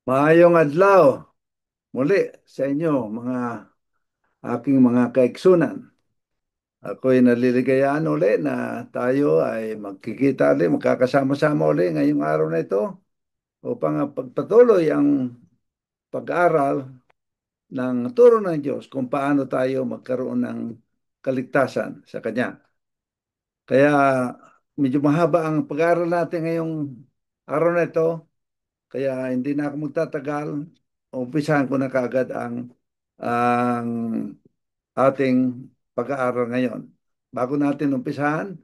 Maayong adlaw muli sa inyo mga aking mga kaiksunan. Ako'y naliligayahan uli na tayo ay magkikita uli, magkakasama-sama uli ngayong araw na ito upang pagpatuloy ang pag-aaral ng turo ng Diyos kung paano tayo magkaroon ng kaligtasan sa Kanya. Kaya medyo mahaba ang pag-aaral natin ngayong araw na ito, kaya hindi na ako magtatagal. Umpisahan ko na kaagad ang ating pag-aaral ngayon. Bago natin umpisahan,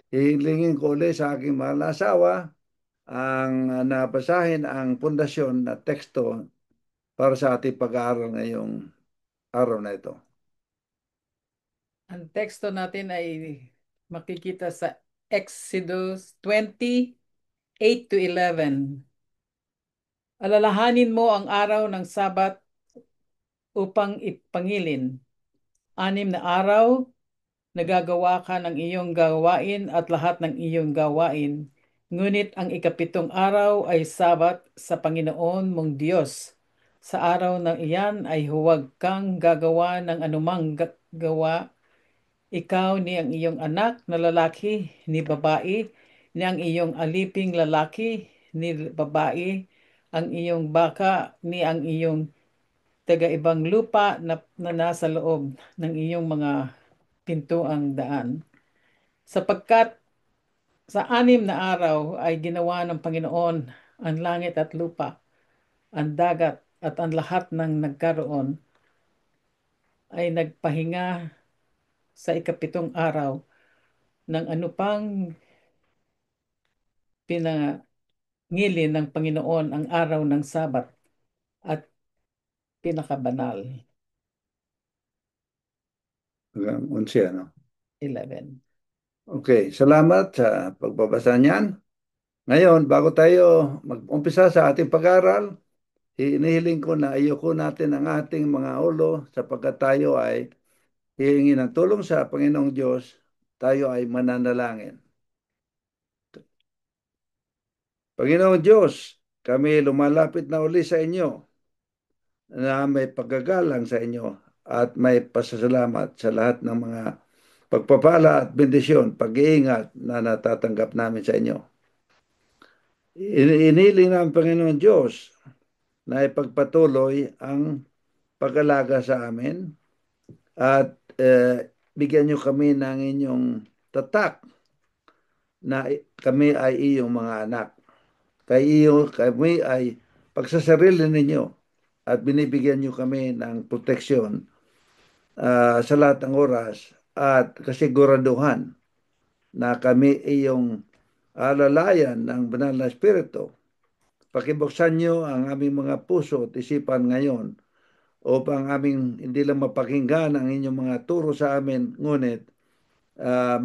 hihilingin ko ulit sa aking mahal na asawa ang nabasahin ang pundasyon na teksto para sa ating pag-aaral ngayong araw na ito. Ang teksto natin ay makikita sa Exodus 20:8-11. Alalahanin mo ang araw ng Sabat upang ipangilin. 6 na araw, nagagawa ka ng iyong gawain at lahat ng iyong gawain. Ngunit ang ikapitong araw ay Sabat sa Panginoon mong Diyos. Sa araw na iyan ay huwag kang gagawa ng anumang gawa, ikaw ni ang iyong anak na lalaki ni babae, ni ang iyong aliping lalaki ni babae, ang iyong baka ni ang iyong taga-ibang lupa na nasa loob ng iyong mga pintuang daan. Sapagkat sa 6 na araw ay ginawa ng Panginoon ang langit at lupa, ang dagat at ang lahat ng nagkaroon, ay nagpahinga sa ikapitong araw ng ano pang pinangilin ng Panginoon ang araw ng Sabat at pinakabanal. Hanggang 11, ano? 11. Okay, salamat sa pagbabasa niyan. Ngayon, bago tayo mag-umpisa sa ating pag-aaral, inihiling ko na ayoko natin ang ating mga ulo sapagkat tayo ay hihingi ng tulong sa Panginoong Diyos, tayo ay mananalangin. Panginoong Diyos, kami lumalapit na uli sa inyo na may paggagalang sa inyo at may pasasalamat sa lahat ng mga pagpapala at bendisyon, pag-iingat na natatanggap namin sa inyo. Iniling ng Panginoon Diyos na ipagpatuloy ang pag-alaga sa amin at bigyan niyo kami ng inyong tatak na kami ay iyong mga anak. Kami ay pagsasarili ninyo at binibigyan niyo kami ng proteksyon sa lahat ng oras at kasiguraduhan na kami iyong alalayan ng banal na espiritu. Pakibuksan niyo ang aming mga puso at isipan ngayon upang aming hindi lang mapakinggan ang inyong mga turo sa amin, ngunit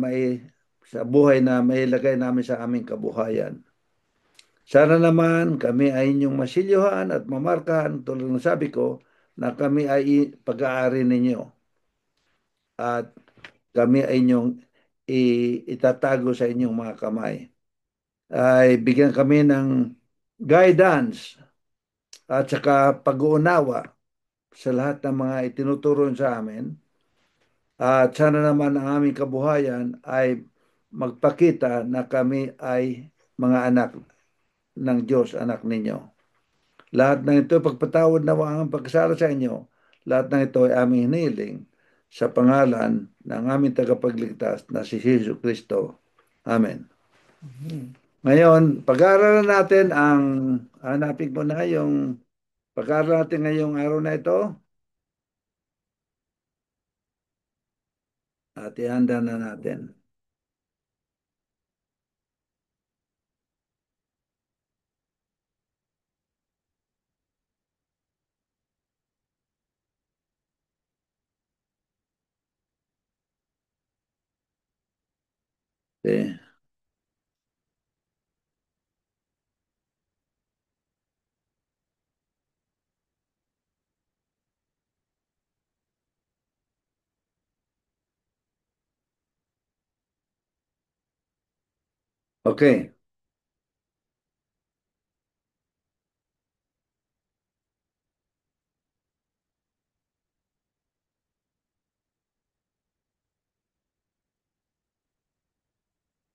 may sa buhay na may ilagay namin sa aming kabuhayan. Sana naman kami ay inyong masilyuhan at mamarkahan tulad ng sabi ko na kami ay pag-aari ninyo at kami ay inyong itatago sa inyong mga kamay. Ay bigyan kami ng guidance at saka pag-uunawa sa lahat ng mga itinuturo sa amin. At sana naman ang aming kabuhayan ay magpakita na kami ay mga anak ng Diyos, anak ninyo. Lahat ng ito, pagpatawad nawa ang pagkasala sa inyo. Lahat ng ito ay aming hiniling sa pangalan ng aming tagapagligtas na si Jesu Kristo. Amen. Mhm. Ngayon, pag-aaralan natin hanapin ko na yung pag-aaral natin ngayong araw na ito at ihanda na natin. Okay. Okay.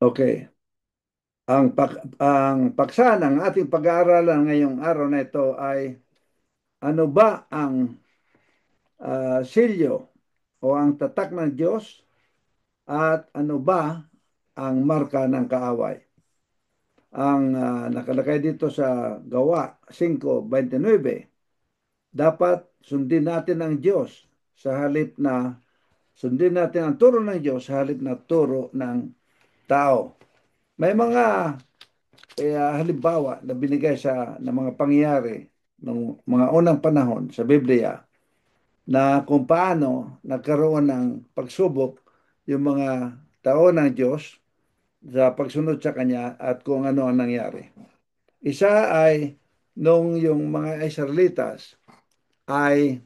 Okay. Ang paksa ng ating pag-aaralan ngayong araw na ito ay ano ba ang silyo o ang tatak ng Diyos at ano ba ang marka ng kaaway. Ang nakalagay dito sa Gawa 5:29, dapat sundin natin ang Diyos sa halip na sundin natin ang turo ng Diyos sa halip na turo ng tao. May mga halimbawa na binigay ng mga pangyayari ng mga unang panahon sa Biblia na kung paano nagkaroon ng pagsubok yung mga tao ng Diyos sa pagsunod sa Kanya at kung ano ang nangyari. Isa ay nung yung mga Israelitas ay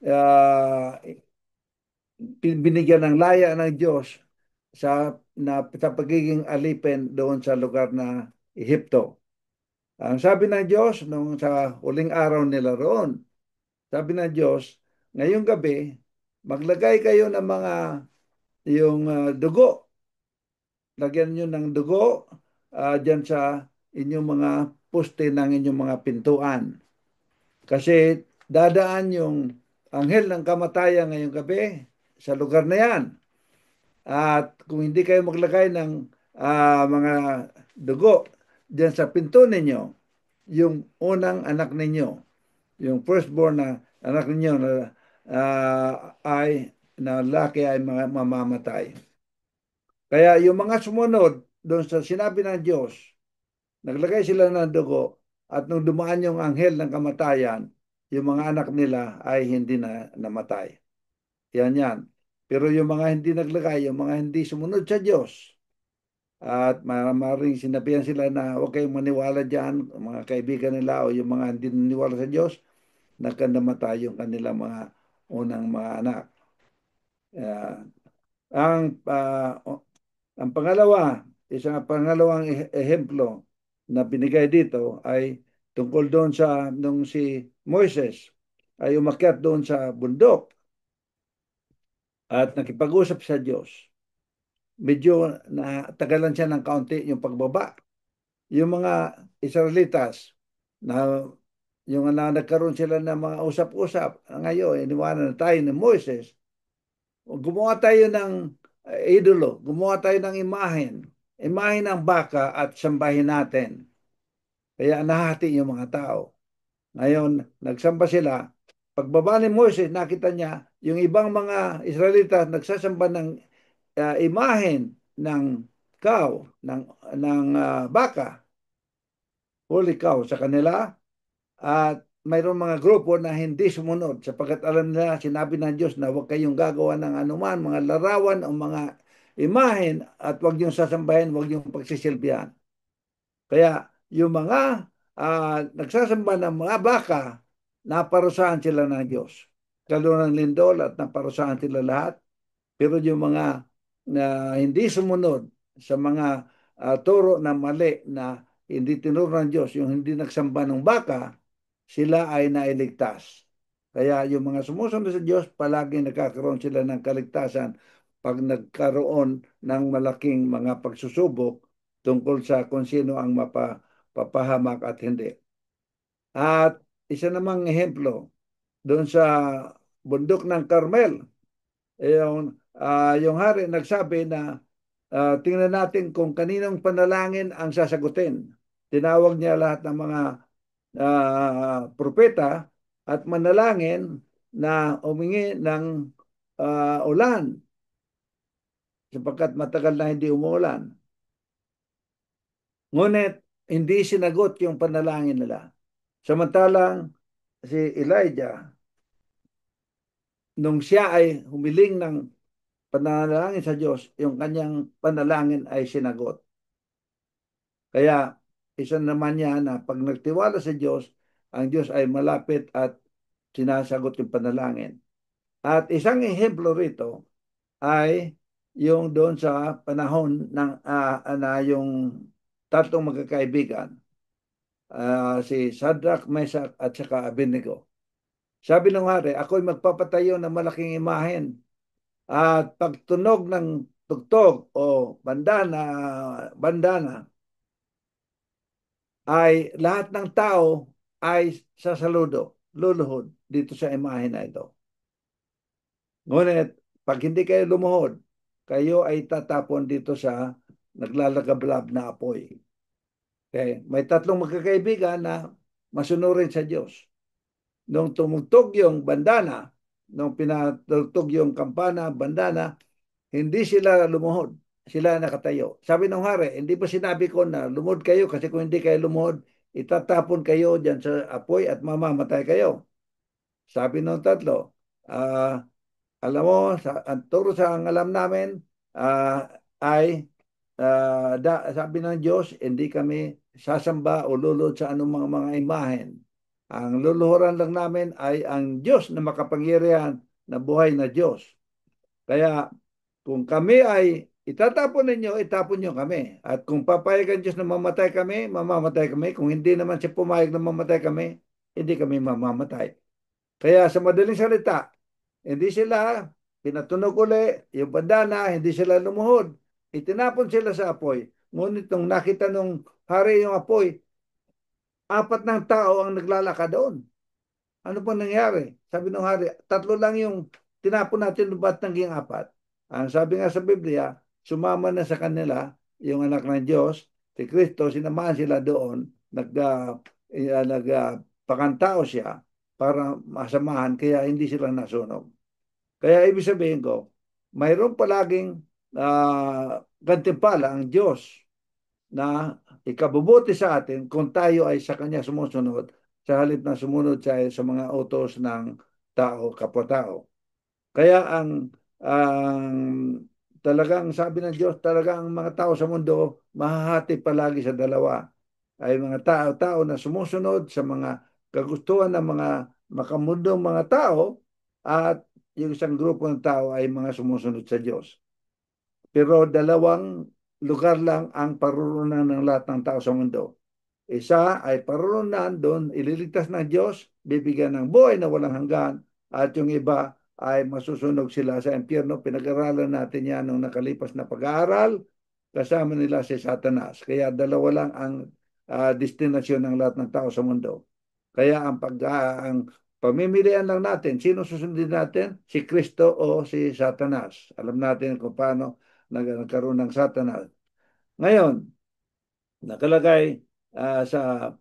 uh, binigyan ng laya ng Diyos sa pagiging alipin doon sa lugar na Ehipto. Ang sabi ng Diyos nung sa huling araw nila roon, sabi ng Diyos, ngayong gabi, maglagay kayo ng mga yung dugo. Lagyan nyo ng dugo dyan sa inyong mga poste ng inyong mga pintuan. Kasi dadaan yung anghel ng kamatayan ngayong gabi sa lugar na yan. At kung hindi kayo maglagay ng mga dugo dyan sa pinto ninyo, yung unang anak ninyo, yung firstborn na anak ninyo na ay na laki ay mamamatay. Kaya yung mga sumunod doon sa sinabi ng Diyos, naglagay sila ng dugo at nung dumaan yung anghel ng kamatayan, yung mga anak nila ay hindi na namatay. Yan yan. Pero yung mga hindi naglagay, yung mga hindi sumunod sa Diyos, at maraming sinabihan sila na huwag kayong maniwala dyan, mga kaibigan nila o yung mga hindi naniwala sa Diyos, nagkandamatay yung kanilang mga unang mga anak. Uh, ang ang pangalawa, isang pangalawang ehemplo na binigay dito ay tungkol doon sa nung si Moises ay umakyat doon sa bundok at nakipag-usap sa Diyos. Medyo natagalan siya ng kaunti yung pagbaba. Yung mga Israelitas na yung nagkaroon sila ng mga usap-usap, ngayon iniwanan na tayo ni Moises, gumawa tayo ng idolo, gumawa tayo ng imahen ng baka at sambahin natin. Kaya nahati yung mga tao. Ngayon, nagsamba sila. Pagbaba ni Moses, nakita niya yung ibang mga Israelita nagsasamba ng imahen ng cow, ng baka, holy cow sa kanila. At mayroong mga grupo na hindi sumunod sapagkat alam nila, sinabi ng Diyos na huwag kayong gagawa ng anuman, mga larawan o mga imahen at huwag yung sasambahin, huwag yung pagsisilbihan. Kaya yung mga nagsasamba ng mga baka, naparusahan sila ng Diyos. Kalunang lindol at naparusahan sila lahat. Pero yung mga na hindi sumunod sa mga turo na mali na hindi tinuro ng Diyos, yung hindi nagsamba ng baka, sila ay nailigtas. Kaya yung mga sumusunod sa Diyos, palagi nagkakaroon sila ng kaligtasan pag nagkaroon ng malaking mga pagsusubok tungkol sa kung sino ang mapapahamak at hindi. At isa namang ehemplo, doon sa bundok ng Carmel, yung hari nagsabi na tingnan natin kung kaninong panalangin ang sasagutin. Tinawag niya lahat ng mga propeta at manalangin na umingi ng ulan sapagkat matagal na hindi umuulan. Ngunit hindi sinagot yung panalangin nila. Samantalang si Elijah, nung siya ay humiling ng panalangin sa Diyos, yung kanyang panalangin ay sinagot. Kaya isa naman niya na pag nagtiwala sa Diyos, ang Diyos ay malapit at sinasagot yung panalangin. At isang ehemplo rito ay yung doon sa panahon ng na yung tatlong magkakaibigan, si Shadrach, Meshach at saka Abednego. Sabi ng hari, ako'y magpapatayo ng malaking imahen at pagtunog ng tugtog o bandana ay lahat ng tao ay sasaludo, luluhod dito sa imahe na ito. Ngunit, pag hindi kayo lumuhod, kayo ay tatapon dito sa naglalagablab na apoy. Okay? May tatlong magkakaibigan na masunurin sa Diyos. Nung tumugtog yung bandana, nung pinatugtog yung kampana, bandana, hindi sila lumuhod. Sila nakatayo. Sabi ng hari, hindi ba sinabi ko na lumuhod kayo kasi kung hindi kayo lumuhod, itatapon kayo dyan sa apoy at mamamatay kayo. Sabi ng tatlo, alam mo, ang turo sa ang alam namin ay sabi ng Diyos, hindi kami sasamba o lulod sa anumang mga imahen. Ang luluhuran lang namin ay ang Diyos na makapangyarihan na buhay na Diyos. Kaya kung kami ay itatapon ninyo, itapon nyo kami. At kung papayag ang Diyos na mamatay kami, mamamatay kami. Kung hindi naman siya pumayag na mamatay kami, hindi kami mamamatay. Kaya sa madaling salita, hindi sila pinatunog uli, yung bandana, hindi sila lumuhod. Itinapon sila sa apoy. Ngunit nung nakita nung hari yung apoy, apat ng tao ang naglalakad doon. Ano pa nangyari? Sabi ng hari, tatlo lang yung tinapon natin, ba't naging apat? Ang sabi nga sa Biblia, sumama na sa kanila yung anak ng Diyos, si Kristo, sinamahan sila doon, pakantao siya para masamahan, kaya hindi sila nasunog. Kaya ibig sabihin ko, mayroon palaging gantimpala ang Diyos na ikabubuti sa atin kung tayo ay sa Kanya sumusunod sa halip na sumunod sa mga utos ng tao, kapwa-tao. Kaya ang talagang sabi ng Diyos, talagang mga tao sa mundo mahahati palagi sa dalawa. Ay mga tao na sumusunod sa mga kagustuhan ng mga makamundong mga tao at yung isang grupo ng tao ay mga sumusunod sa Diyos. Pero dalawang lugar lang ang paruroonan ng lahat ng tao sa mundo. Isa ay paruroonan doon, ililigtas ng Diyos, bibigyan ng buhay na walang hanggan, at yung iba ay masusunog sila sa impyerno. Pinag-aralan natin yan nung nakalipas na pag-aaral, kasama nila si Satanas. Kaya dalawa lang ang destinasyon ng lahat ng tao sa mundo. Kaya ang pamimilian lang natin, sino susundin natin? Si Kristo o si Satanas. Alam natin kung paano nagkaroon ng Satanas. Ngayon, nakalagay sa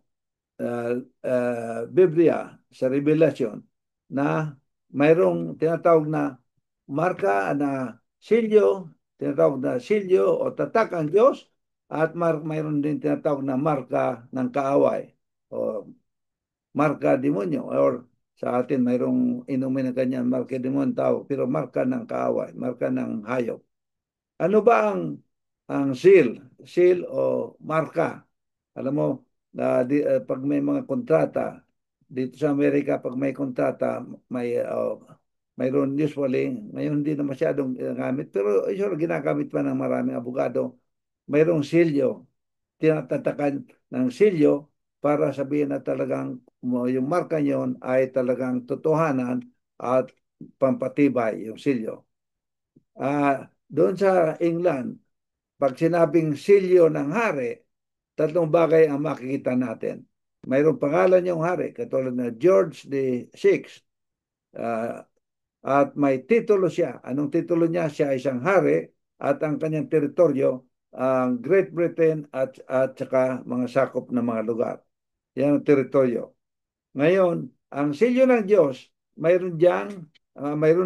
Biblia, sa Revelation, na mayroong tinatawag na marka na silyo, tinatawag na silyo o tatak ang Diyos, at mayroon din tinatawag na marka ng kaaway o marka demonyo, or sa atin mayroong inumin na kanyan marka demonyo tao, pero marka ng kaaway, marka ng hayop. Ano ba ang seal? Seal o marka? Alam mo, pag may mga kontrata, dito sa Amerika, pag may kontrata, mayroon usually, ngayon hindi na masyadong ginagamit, pero usually ginagamit pa ng maraming abogado, mayroong silyo, tinatatakan ng silyo para sabihin na talagang yung marka nyon ay talagang totohanan at pampatibay yung silyo. Doon sa England, pag sinabing silyo ng hari, tatlong bagay ang makikita natin. Mayroong pangalan yung hari, katulad na George VI. At may titulo siya. Anong titulo niya? Siya ay isang hari at ang kanyang teritoryo, ang Great Britain at saka mga sakop na mga lugar. Yan ang teritoryo. Ngayon, ang silyo ng Diyos, mayroon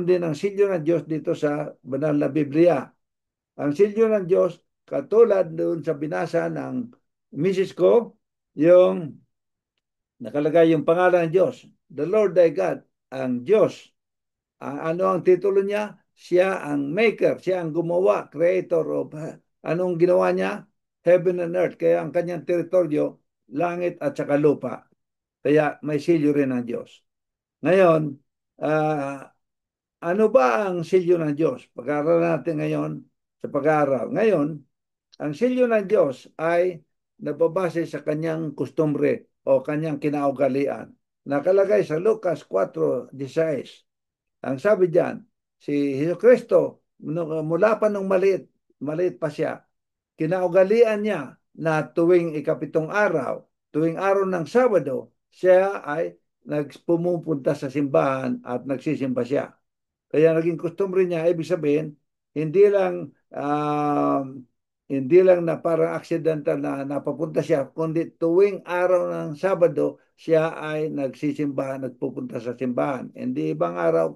din ang silyo ng Diyos dito sa banal na Biblia. Ang silyo ng Diyos, katulad doon sa binasa ng misis ko, yung nakalagay yung pangalan ng Diyos, the Lord thy God, ang Diyos. Ano ang titulo niya? Siya ang maker, siya ang gumawa, creator of, anong ginawa niya? Heaven and earth. Kaya ang kanyang teritoryo, langit at saka lupa. Kaya may silyo rin ang Diyos. Ngayon, ano ba ang silyo ng Diyos? Pag-aaral natin ngayon sa pag-aaral. Ngayon, ang silyo ng Diyos ay nababase sa kanyang kustumbre o kanyang kinaugalian. Nakalagay sa Lucas 4:16. Ang sabi diyan, si Jesucristo mula pa nung maliit pa siya, kinaugalian niya na tuwing ikapitong araw, tuwing araw ng Sabado, siya ay pumupunta sa simbahan at nagsisimba siya. Kaya naging customary niya, ibig sabihin, hindi lang hindi lang na parang accidental na napapunta siya, kundi tuwing araw ng Sabado, siya ay nagsisimba, nagpupunta sa simbahan. Hindi ibang araw,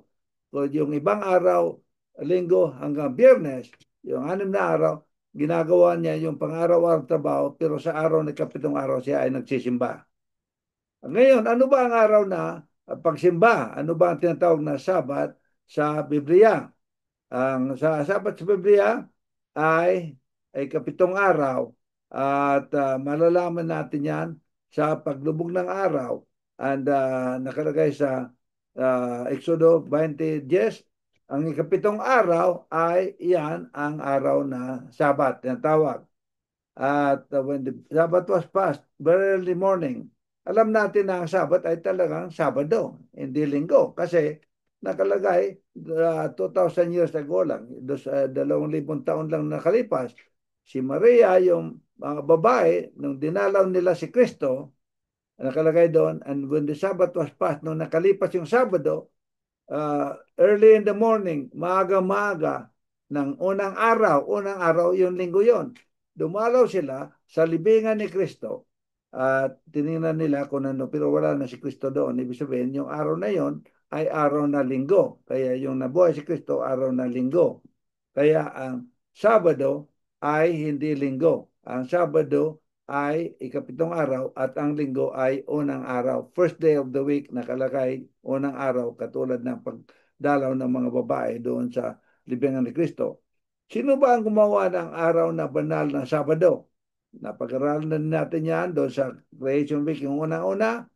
yung ibang araw, Linggo hanggang Biyernes, yung 6 na araw, ginagawa niya yung pang-araw-araw trabaho, pero sa araw ng kapitong araw siya ay nagsisimba. Ngayon, ano ba ang araw na pagsimba? Ano ba ang tinatawag na Sabat sa Biblia? Ang sa Sabat sa Biblia ay kapitong araw at malalaman natin yan sa paglubog ng araw and nakalagay sa Exodo 20:10. Ang ikapitong araw ay iyan ang araw na Sabat, tinatawag. At when the Sabbath was passed, very early morning, alam natin na ang Sabbath ay talagang Sabado, hindi Linggo. Kasi nakalagay 2,000 years ago lang, 2,000 taon lang nakalipas, si Maria, yung mga babae, nung dinalaw nila si Kristo, nakalagay doon, and when the Sabbath was passed, nung nakalipas yung Sabado, early in the morning, maaga-maaga ng unang araw yung linggo yon. Dumalaw sila sa libingan ni Kristo at tiningnan nila kung ano, pero wala na si Kristo doon. Ibig sabihin, yung araw na yon ay araw na linggo. Kaya yung nabuhay si Kristo, araw na linggo. Kaya ang Sabado ay hindi linggo. Ang Sabado ay ikapitong araw at ang linggo ay unang araw. First day of the week nakalagay unang araw katulad ng pagdalaw ng mga babae doon sa libingan ni Kristo. Sino ba ang gumawa ng araw na banal ng Sabado? Napag-aralan natin yan doon sa Creation Week yung unang-una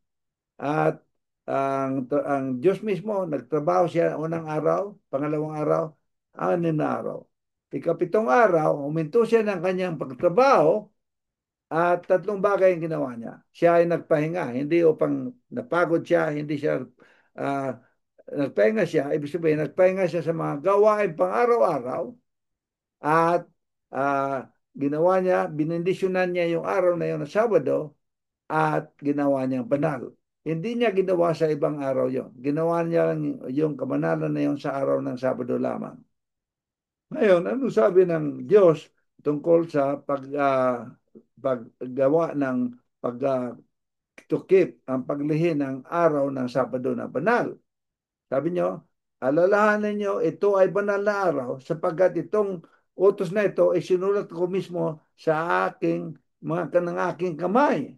at ang Diyos mismo nagtrabaho siya unang araw, pangalawang araw, 6 na araw. Ikapitong araw, huminto siya ng kanyang pagtrabaho at 3 bagay ang ginawa niya. Siya ay nagpahinga, hindi upang napagod siya, hindi siya nagpahinga siya, ibig sabihin nagpahinga siya sa mga gawain pang araw-araw at ginawa niya, binindisyonan niya yung araw na yun na Sabado at ginawa niyang banal. Hindi niya ginawa sa ibang araw yon. Ginawa niya yung kabanalan na yon sa araw ng Sabado lamang. Ngayon, ano sabi ng Diyos tungkol sa paggawa ng pag to keep ang paglihi ng araw ng Sabado na banal? Sabi niyo, alalahanin niyo, ito ay banal na araw sapagkat itong utos na ito ay sinulat ko mismo sa aking mga kanang aking kamay.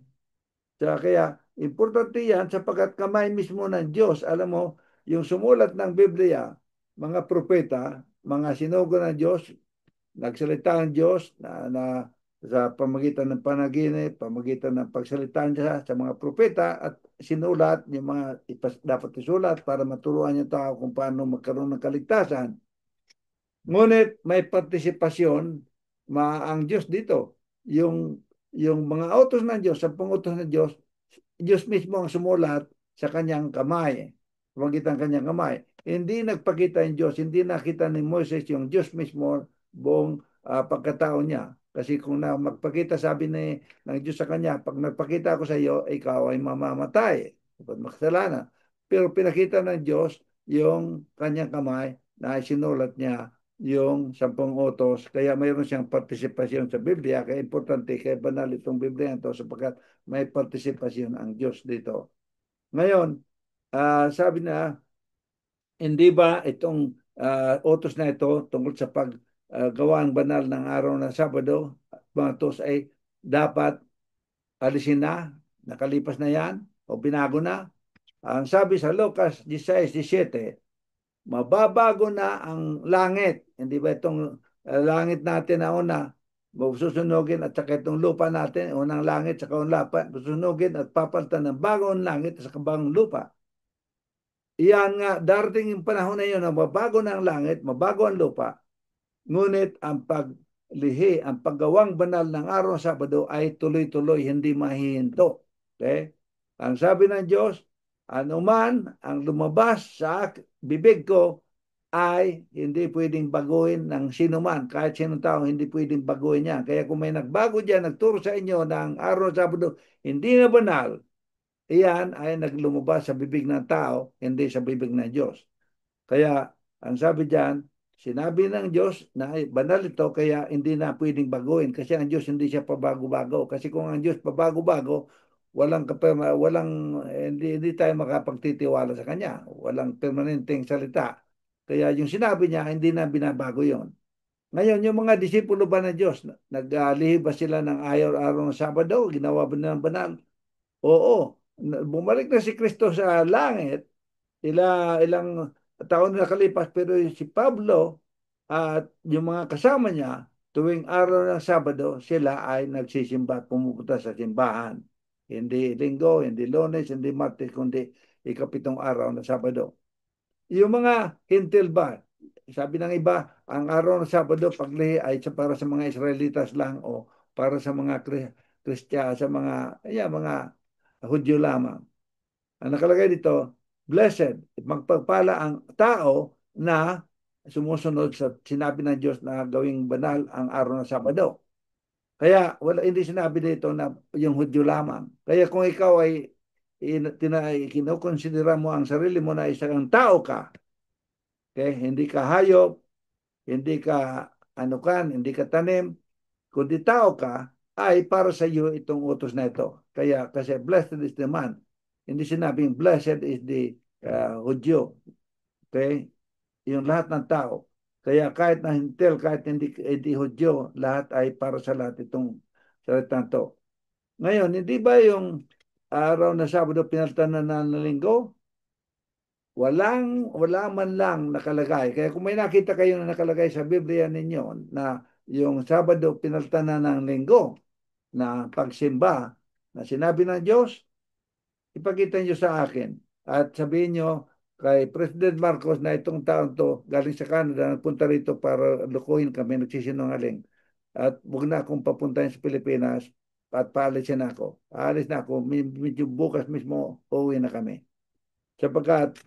Kaya importante yan sapagkat kamay mismo ng Diyos. Alam mo, yung sumulat ng Biblia, mga propeta, mga sinugo ng Diyos, nagsalita ang Diyos na sa pamagitan ng panaginip, pamagitan ng pagsalita niya sa mga propeta at sinulat yung mga dapat isulat para maturuan yung tao kung paano magkaroon ng kaligtasan. Ngunit may partisipasyon ang Diyos dito. Yung mga utos ng Diyos, 10 utos ng Diyos, Diyos mismo ang sumulat sa kanyang kamay. Pamagitan kanyang kamay. Hindi nagpakita yung Diyos, hindi nakita ni Moses yung Diyos mismo buong pagkatao niya. Kasi kung magpakita, sabi ng Diyos sa kanya, pag nagpakita ako sa iyo, ikaw ay mamamatay. Kapag makasalanan. Pero pinakita ng Diyos yung kanyang kamay na sinulat niya yung 10 utos. Kaya mayroon siyang partisipasyon sa Biblia. Kaya importante, kaya banal itong Biblia ito sapagkat may partisipasyon ang Diyos dito. Ngayon, sabi na, hindi ba itong utos na ito tungkol sa paggawa ng banal ng araw ng Sabado, mga utos ay dapat alisin na, nakalipas na yan, o binago na? Ang sabi sa Lucas 16:17, mababago na ang langit. Hindi ba itong langit natin na una, susunugin at saka itong lupa natin, unang langit sa unang lupa, susunugin at papalitan ng bagong langit sa bagong lupa. Iyan nga, darating yung panahon na yun na mabago na ang langit, mabago ang lupa, ngunit ang paglihi, ang paggawang banal ng araw ng Sabado ay tuloy-tuloy, hindi mahihinto. Okay? Ang sabi ng Diyos, anuman ang lumabas sa bibig ko ay hindi pwedeng baguhin ng sino man, kahit sinong tao, hindi pwedeng baguhin yan. Kaya kung may nagbago dyan, nagturo sa inyo ng araw ng Sabado, hindi na banal, iyan ay naglumabas sa bibig ng tao, hindi sa bibig ng Diyos. Kaya ang sabi diyan, sinabi ng Diyos na banal ito kaya hindi na pwedeng baguhin kasi ang Diyos hindi siya pabago-bago. Kasi kung ang Diyos pabago-bago, hindi tayo makapagtitiwala sa kanya. Walang permanenteng salita. Kaya yung sinabi niya, hindi na binabago yon. Ngayon, yung mga disipulo ba ng Diyos, naglihim ba sila ng araw-araw ng Sabado? Ginawa ba nilang banal? Oo. Bumalik na si Kristo sa langit, ilang taon na nakalipas, pero si Pablo at yung mga kasama niya, tuwing araw ng Sabado, sila ay nagsisimba at pumupunta sa simbahan. Hindi Linggo, hindi Lunes, hindi Martes, kundi ikapitong araw ng Sabado. Yung mga hintil ba, sabi ng iba, ang araw ng Sabado paglihi ay para sa mga Israelitas lang o para sa mga sa mga Hudyo lamang. Ang nakalagay dito, blessed, magpagpala ang tao na sumusunod sa sinabi ng Diyos na gawing banal ang araw ng Sabado. Kaya hindi sinabi dito na yung Hudyo lamang. Kaya kung ikaw ay kinukonsidera mo ang sarili mo na isang tao ka, okay? Hindi ka hayop, hindi ka hindi ka tanim, kundi tao ka, ay para sa iyo itong utos na ito. Kaya kasi blessed is the man. Hindi sinabing blessed is the Hudyo. Okay? Yung lahat ng tao. Kaya kahit na hintil, kahit hindi Hudyo, lahat ay para sa lahat itong salitang to. Ngayon, hindi ba yung araw na Sabado pinalitan na ng linggo? Wala man lang nakalagay. Kaya kung may nakita kayo na nakalagay sa Biblia ninyo na yung Sabado pinalitan na ng linggo na pagsimba na sinabi ng Diyos, ipakita niyo sa akin at sabihin niyo kay President Marcos na itong taon to galing sa Canada nagpunta rito para lukuhin kami, nagsisinungaling. At huwag na akong papuntahin sa Pilipinas at paalisin ako. Aalis na ako, medyo bukas mismo uuwi na kami. Sapagkat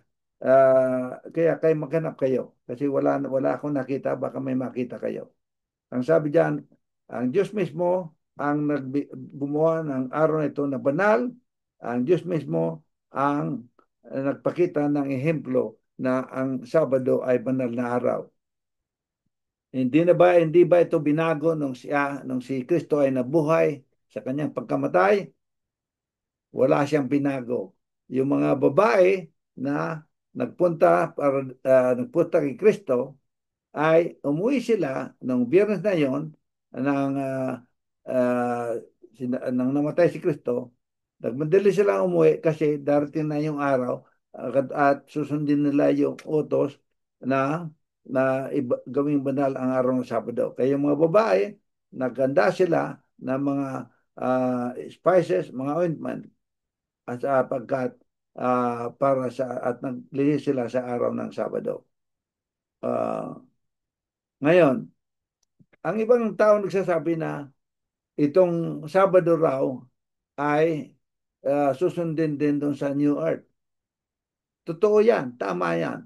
kaya kayo maghanap kayo kasi wala akong nakita, baka may makita kayo. Ang sabi diyan, ang Diyos mismo ang gumawa ng araw na ito na banal, ang Diyos mismo ang nagpakita ng ehemplo na ang Sabado ay banal na araw. Hindi ba ito binago nung si Kristo ay nabuhay sa kanyang pagkamatay? Wala siyang binago. Yung mga babae na nagpunta kay Kristo ay umuwi sila ng biyernes na yon nang uh, nang namatay si Kristo. Nagmadali sila umuwi kasi darating na yung araw at susundin nila yung utos na gawing banal ang araw ng Sabado. Kaya yung mga babae, naganda sila ng mga spices, mga ointment at pagkat para at naglihis sila sa araw ng Sabado. Uh, Ngayon, ang ibang tao nagsasabi na itong Sabado raw ay susundin din doon sa New Earth. Totoo yan, tama yan.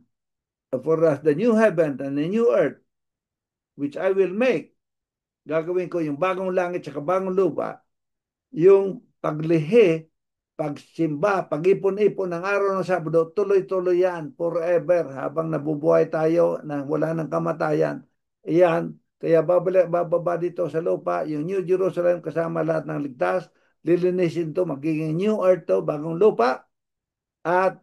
For us, the new heaven and the new earth, which I will make, gagawin ko yung bagong langit at bagong lupa, yung paglihi, pagsimba, pag-ipon-ipon ng araw ng Sabado, tuloy-tuloy yan, forever, habang nabubuhay tayo na wala ng kamatayan. Iyan, kaya bababa dito sa lupa, yung New Jerusalem kasama lahat ng ligtas, lilinisin to, magiging new earth to, bagong lupa, at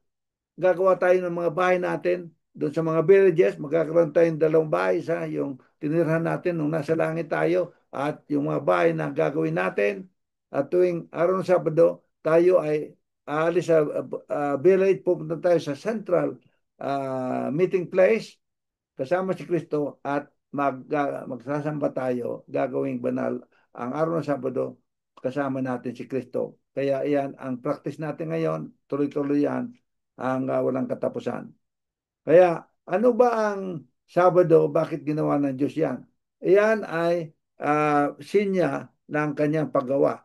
gagawa tayo ng mga bahay natin doon sa mga villages, magkakaroon tayong dalawang bahay, isa yung tinirhan natin nung nasa langit tayo at yung mga bahay na gagawin natin at tuwing araw ng Sabado tayo ay aalis sa village, pupunta tayo sa central meeting place kasama si Kristo at magsasamba tayo, gagawing banal ang araw ng Sabado kasama natin si Kristo. Kaya iyan ang practice natin ngayon, tuloy-tuloy yan ang walang katapusan. Kaya ano ba ang Sabado? Bakit ginawa ng Diyos yan? Iyan ay sinya ng kanyang paggawa.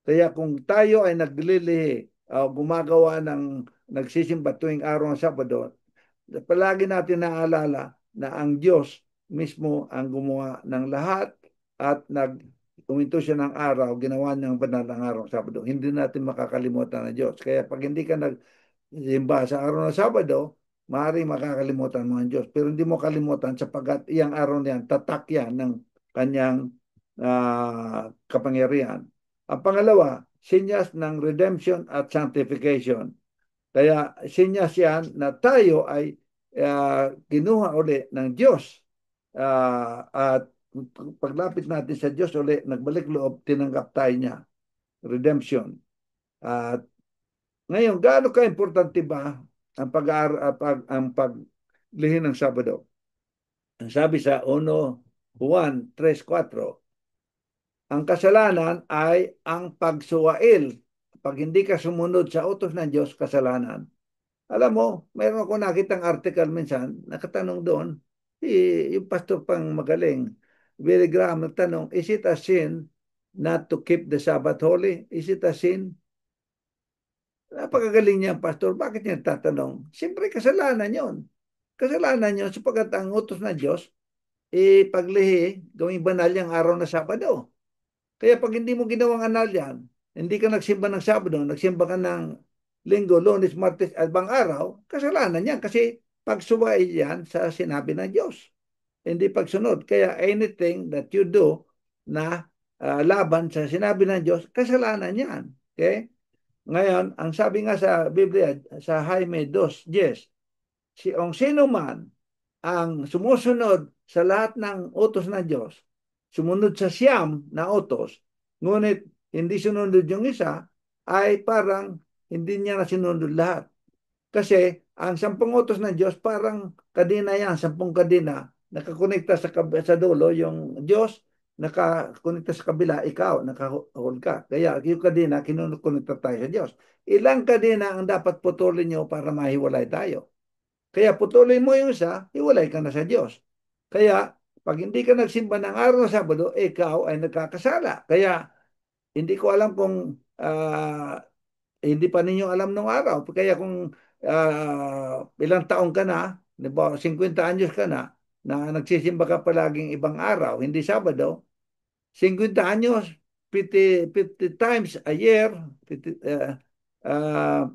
Kaya kung tayo ay naglilihi, gumagawa ng nagsisimba tuwing araw ng Sabado, palagi natin naaalala na ang Diyos mismo ang gumawa ng lahat at uminto siya ng araw, ginawa niyang banal ng araw Sabado. Hindi natin makakalimutan ng Diyos. Kaya pag hindi ka nagsimba sa araw ng Sabado, maaaring makakalimutan mo ang Diyos. Pero hindi mo kalimutan sapagkat iyang araw niyan, tatak yan ng kanyang kapangyarihan. Ang pangalawa, sinyas ng redemption at sanctification. Kaya sinyas yan na tayo ay kinuha uli ng Diyos. At paglapit natin sa Diyos uli, nagbalik loob, tinanggap tayo niya. Redemption. At ngayon, gaano ka-importante ba ang paglihin ng Sabado? Ang sabi sa 1 Juan 3:4, ang kasalanan ay ang pagsuwail. Pag hindi ka sumunod sa utos ng Diyos, kasalanan. Alam mo, mayroon ako nakitang article minsan, nakatanong doon, yung pastor pang magaling, Billy Graham, nagtanong, is it a sin not to keep the Sabbath holy? Is it a sin? Napakagaling niya, pastor. Bakit niya tatanong? Siyempre, kasalanan yon. Kasalanan yon sapagkat ang utos ng Diyos, paglihi, gawing banal yung araw na Sabado. Kaya pag hindi mo ginawang anal yan, hindi ka nagsimba ng Sabado, nagsimba ka ng Linggo, Lunes, Martes at bang araw, kasalanan yan kasi pagsuway yan sa sinabi ng Diyos. Hindi pagsunod. Kaya anything that you do na laban sa sinabi ng Diyos, kasalanan yan. Okay? Ngayon, ang sabi nga sa Biblia, sa Jaime 2:10, kung sino man ang sumusunod sa lahat ng utos ng Diyos, sumunod sa siyam na utos, ngunit hindi sunod yung isa, ay parang hindi niya na sinunod lahat. Kasi ang 10 utos ng Diyos parang kadina yan, 10 kadina, nakakonekta sa dulo yung Diyos, nakakonekta sa kabila, ikaw, nakahol ka. Kaya yung kadina, kinukonekta tayo sa Diyos. Ilang kadina ang dapat putulin nyo para mahiwalay tayo? Kaya putulin mo yung isa, hiwalay ka na sa Diyos. Kaya pag hindi ka nagsimba ng araw ng Sabado, ikaw ay nagkakasala. Kaya hindi ko alam kung hindi pa ninyo alam nung araw. Kaya kung ilang taong ka na, di ba, 50 anyos ka na nagsisimba ka palaging ibang araw, hindi Sabado, 50 anyos, 50 times a year, 50, uh,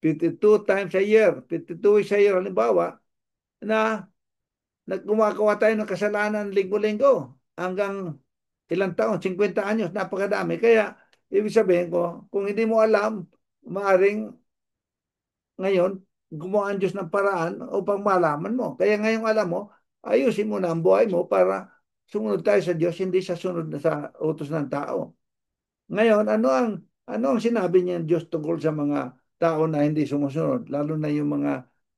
52 times a year, 52 weeks a year, halimbawa, na gumagawa tayo ng kasalanan linggo-linggo hanggang ilang taon, 50 anyos, napakadami. Kaya, ibig sabihin ko, kung hindi mo alam, maaring ngayon, gumawa ang Diyos ng paraan upang malaman mo. Kaya ngayong alam mo, ayusin mo na ang buhay mo para sumunod tayo sa Diyos, hindi sa sunod na sa utos ng tao. Ngayon, ano ang sinabi niya ng Diyos tungkol sa mga tao na hindi sumusunod, lalo na yung mga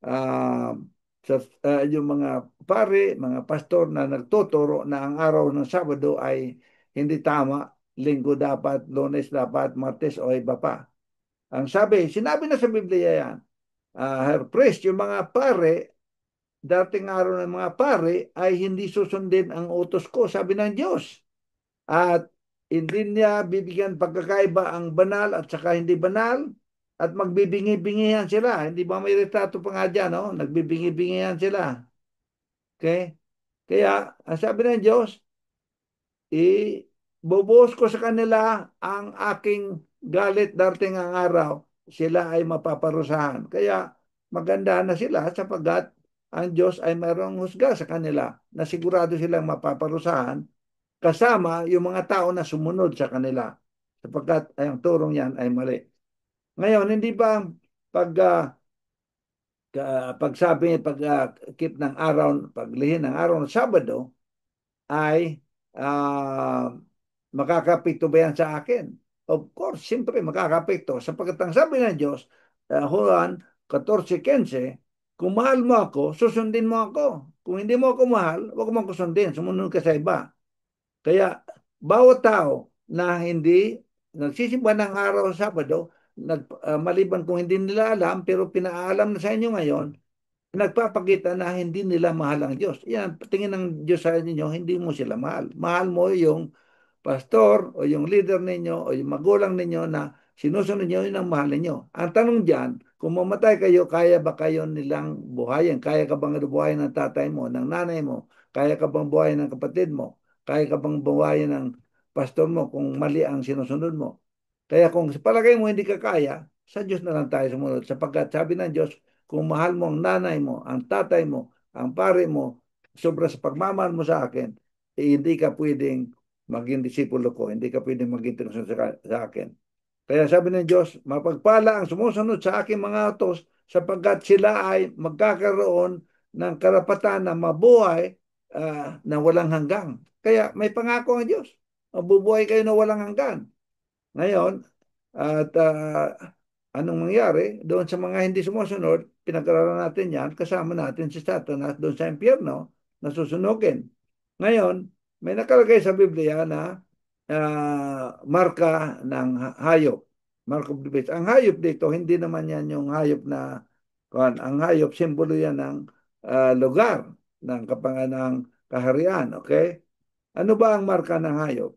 uh, yung mga pare, mga pastor na nagtuturo na ang araw ng Sabado ay hindi tama, Linggo dapat, Lunes dapat, Martes o iba pa. Ang sinabi na sa Biblia yan, her priest, yung mga pare, dating araw ng mga pare ay hindi susundin ang utos ko, sabi ng Diyos. At hindi niya bibigyan pagkakaiba ang banal at saka hindi banal at magbibingi-bingihan sila. Hindi ba may retrato pa nga dyan, no? Nagbibingi-bingihan sila. Okay? Kaya, ang sabi ng Diyos, ibubuhos ko sa kanila ang aking galit darating ang araw. Sila ay mapaparusahan. Kaya, maganda na sila sapagkat ang Diyos ay mayroong husga sa kanila na sigurado silang mapaparusahan kasama yung mga tao na sumunod sa kanila sapagkat ang turong yan ay mali. Ngayon, hindi ba pag pagsabi keep ng araw, paglihin ng araw ng Sabado ay makakapekto ba yan sa akin? Of course, siyempre makakapekto sapagkat ang sabi ng Diyos, Juan 14:15, kung mahal mo ako, susundin mo ako. Kung hindi mo ako mahal, huwag mo ako sundin, sumunod ka sa iba. Kaya bawat tao na hindi nagsisimba ng araw sa Sabado, maliban kung hindi nila alam, pero pinaalam na sa inyo ngayon, nagpapakita na hindi nila mahal ang Diyos. Yan, tingin ng Diyos sa inyo, hindi mo sila mahal. Mahal mo yung pastor o yung leader ninyo o yung magulang ninyo na sinusunod nyo, yun ang mahal ninyo. Ang tanong dyan, Kung mamatay kayo, kaya ba kayo nilang buhayin? Kaya ka bang buhayin ng tatay mo, ng nanay mo? Kaya ka bang buhayin ng kapatid mo? Kaya ka bang buhayin ng pastor mo kung mali ang sinusunod mo? Kaya kung sa palagay mo hindi ka kaya, sa Diyos na lang tayo sumunod. Sapagkat sabi ng Diyos, kung mahal mo ang nanay mo, ang tatay mo, ang pare mo, sobra sa pagmamahal mo sa akin, hindi ka pwedeng maging disipulo ko, hindi ka pwedeng maging tinusod sa akin. Kaya sabi ng Diyos, mapagpala ang sumusunod sa aking mga utos sapagkat sila ay magkakaroon ng karapatan na mabuhay na walang hanggang. Kaya may pangako ang Diyos. Mabubuhay kayo na walang hanggan. Ngayon, at anong mangyari doon sa mga hindi sumusunod, pinag-aralan natin yan, kasama natin si Satanas doon sa impyerno na susunugin. Ngayon, may nakalagay sa Biblia na marka ng hayop. Mark of the beast. Ang hayop dito, hindi naman yan yung hayop na, ang hayop, simbolo yan ng lugar ng kapanganang kaharian. Okay? Ano ba ang marka ng hayop?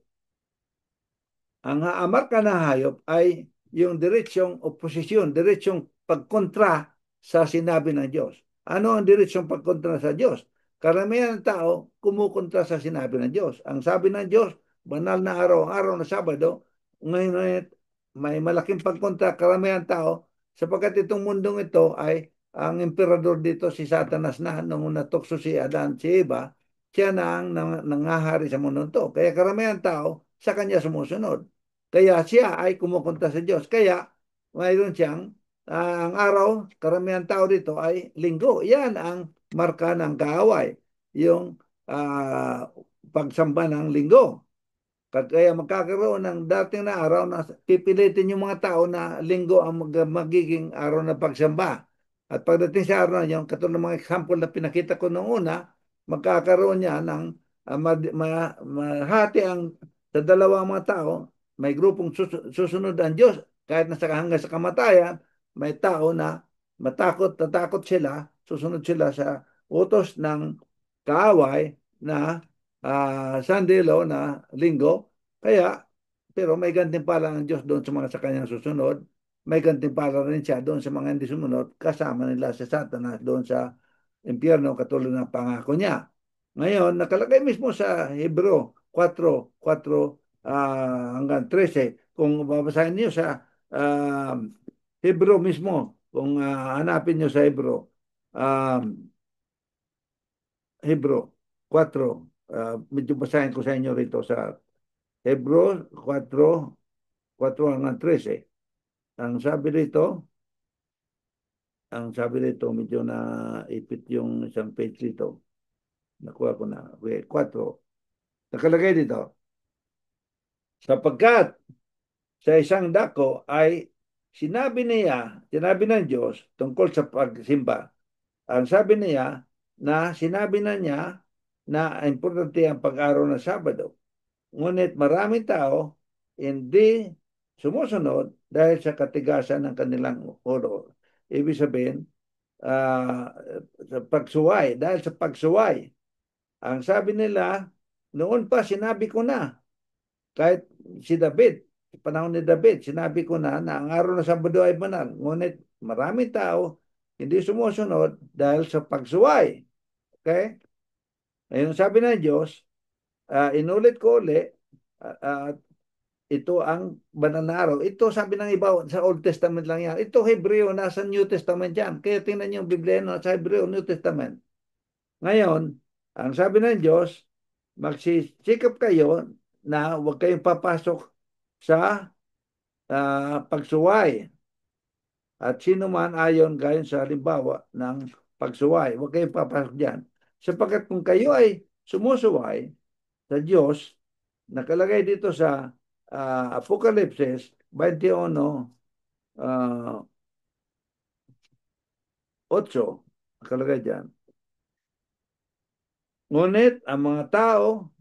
Ang marka ng hayop ay yung diretsyong oposisyon, diretsyong pagkontra sa sinabi ng Diyos. Ano ang diretsyong pagkontra sa Diyos? Karamihan ng tao kumukontra sa sinabi ng Diyos. Ang sabi ng Diyos, banal na araw, ang araw na Sabado, ngayon may malaking pagkontra karamihan ng tao sapagkat itong mundong ito ay ang emperador dito si Satanas na nung natukso si Adan, si Eva, siya na ang nangahari sa mundo ito. Kaya karamihan ng tao sa kanya sumusunod. Kaya siya ay kumukontra sa Diyos. Kaya mayroon siyang ang araw, karamihan tao dito ay linggo. Yan ang marka ng kaaway. Yung pagsamba ng linggo. Kaya magkakaroon ng dating na araw na pipilitin yung mga tao na linggo ang magiging araw na pagsamba. At pagdating sa araw na yun, katulad ng mga example na pinakita ko noong una, magkakaroon niya ng mahati ang sa dalawang mga tao, may grupong susunod ang Diyos. Kahit nasa hanggang sa kamatayan, may tao na tatakot sila, susunod sila sa utos ng kaaway na Sandilo na linggo. Kaya, pero may gantimpala ng Diyos doon sa mga sa kanyang susunod. May gantimpala rin siya doon sa mga hindi sumunod. Kasama nila sa Satanas doon sa impyerno katulad ng pangako niya. Ngayon, nakalagay mismo sa Hebreo 4:4 hanggang 13. Kung babasahin niyo sa Hebreo mismo, kung hanapin niyo sa Hebreo, Hebreo 4, medyo basahin ko sa inyo rito sa Hebreo 4:4 hanggang 13. Ang sabi rito, medyo na ipit yung isang page dito. Nakuha ko na. Okay, 4. Nakalagay dito, sapagkat sa isang dako ay sinabi ng Diyos tungkol sa pagsimba. Ang sabi niya na sinabi na niya na importante ang pag-araw ng Sabado. Ngunit maraming tao hindi sumusunod dahil sa katigasan ng kanilang ulo. Ibig sabihin, uh, sa pagsuway, dahil sa pagsuway. Ang sabi nila, noon pa sinabi ko na, kahit si David, sa panahon ni David, sinabi ko na ang araw ng Sabado ay banal. Ngunit maraming tao hindi sumusunod dahil sa pagsuway. Okay? Ngayon sabi ng Diyos, inulit ko ulit, uh, ito ang banal na araw. Ito sabi ng iba sa Old Testament lang yan. Ito Hebreo, nasa New Testament yan. Kaya tingnan niyo yung Biblia sa Hebreo, New Testament. Ngayon, ang sabi ng Diyos, magsisikap kayo na huwag kayong papasok sa pagsuway. At sino man ayon gayon sa halimbawa ng pagsuway, huwag kayong papasok dyan. Sapagkat kung kayo ay sumusuway sa Diyos, nakalagay dito sa Apokalipsis 21, 8, nakalagay dyan. Ngunit ang mga tao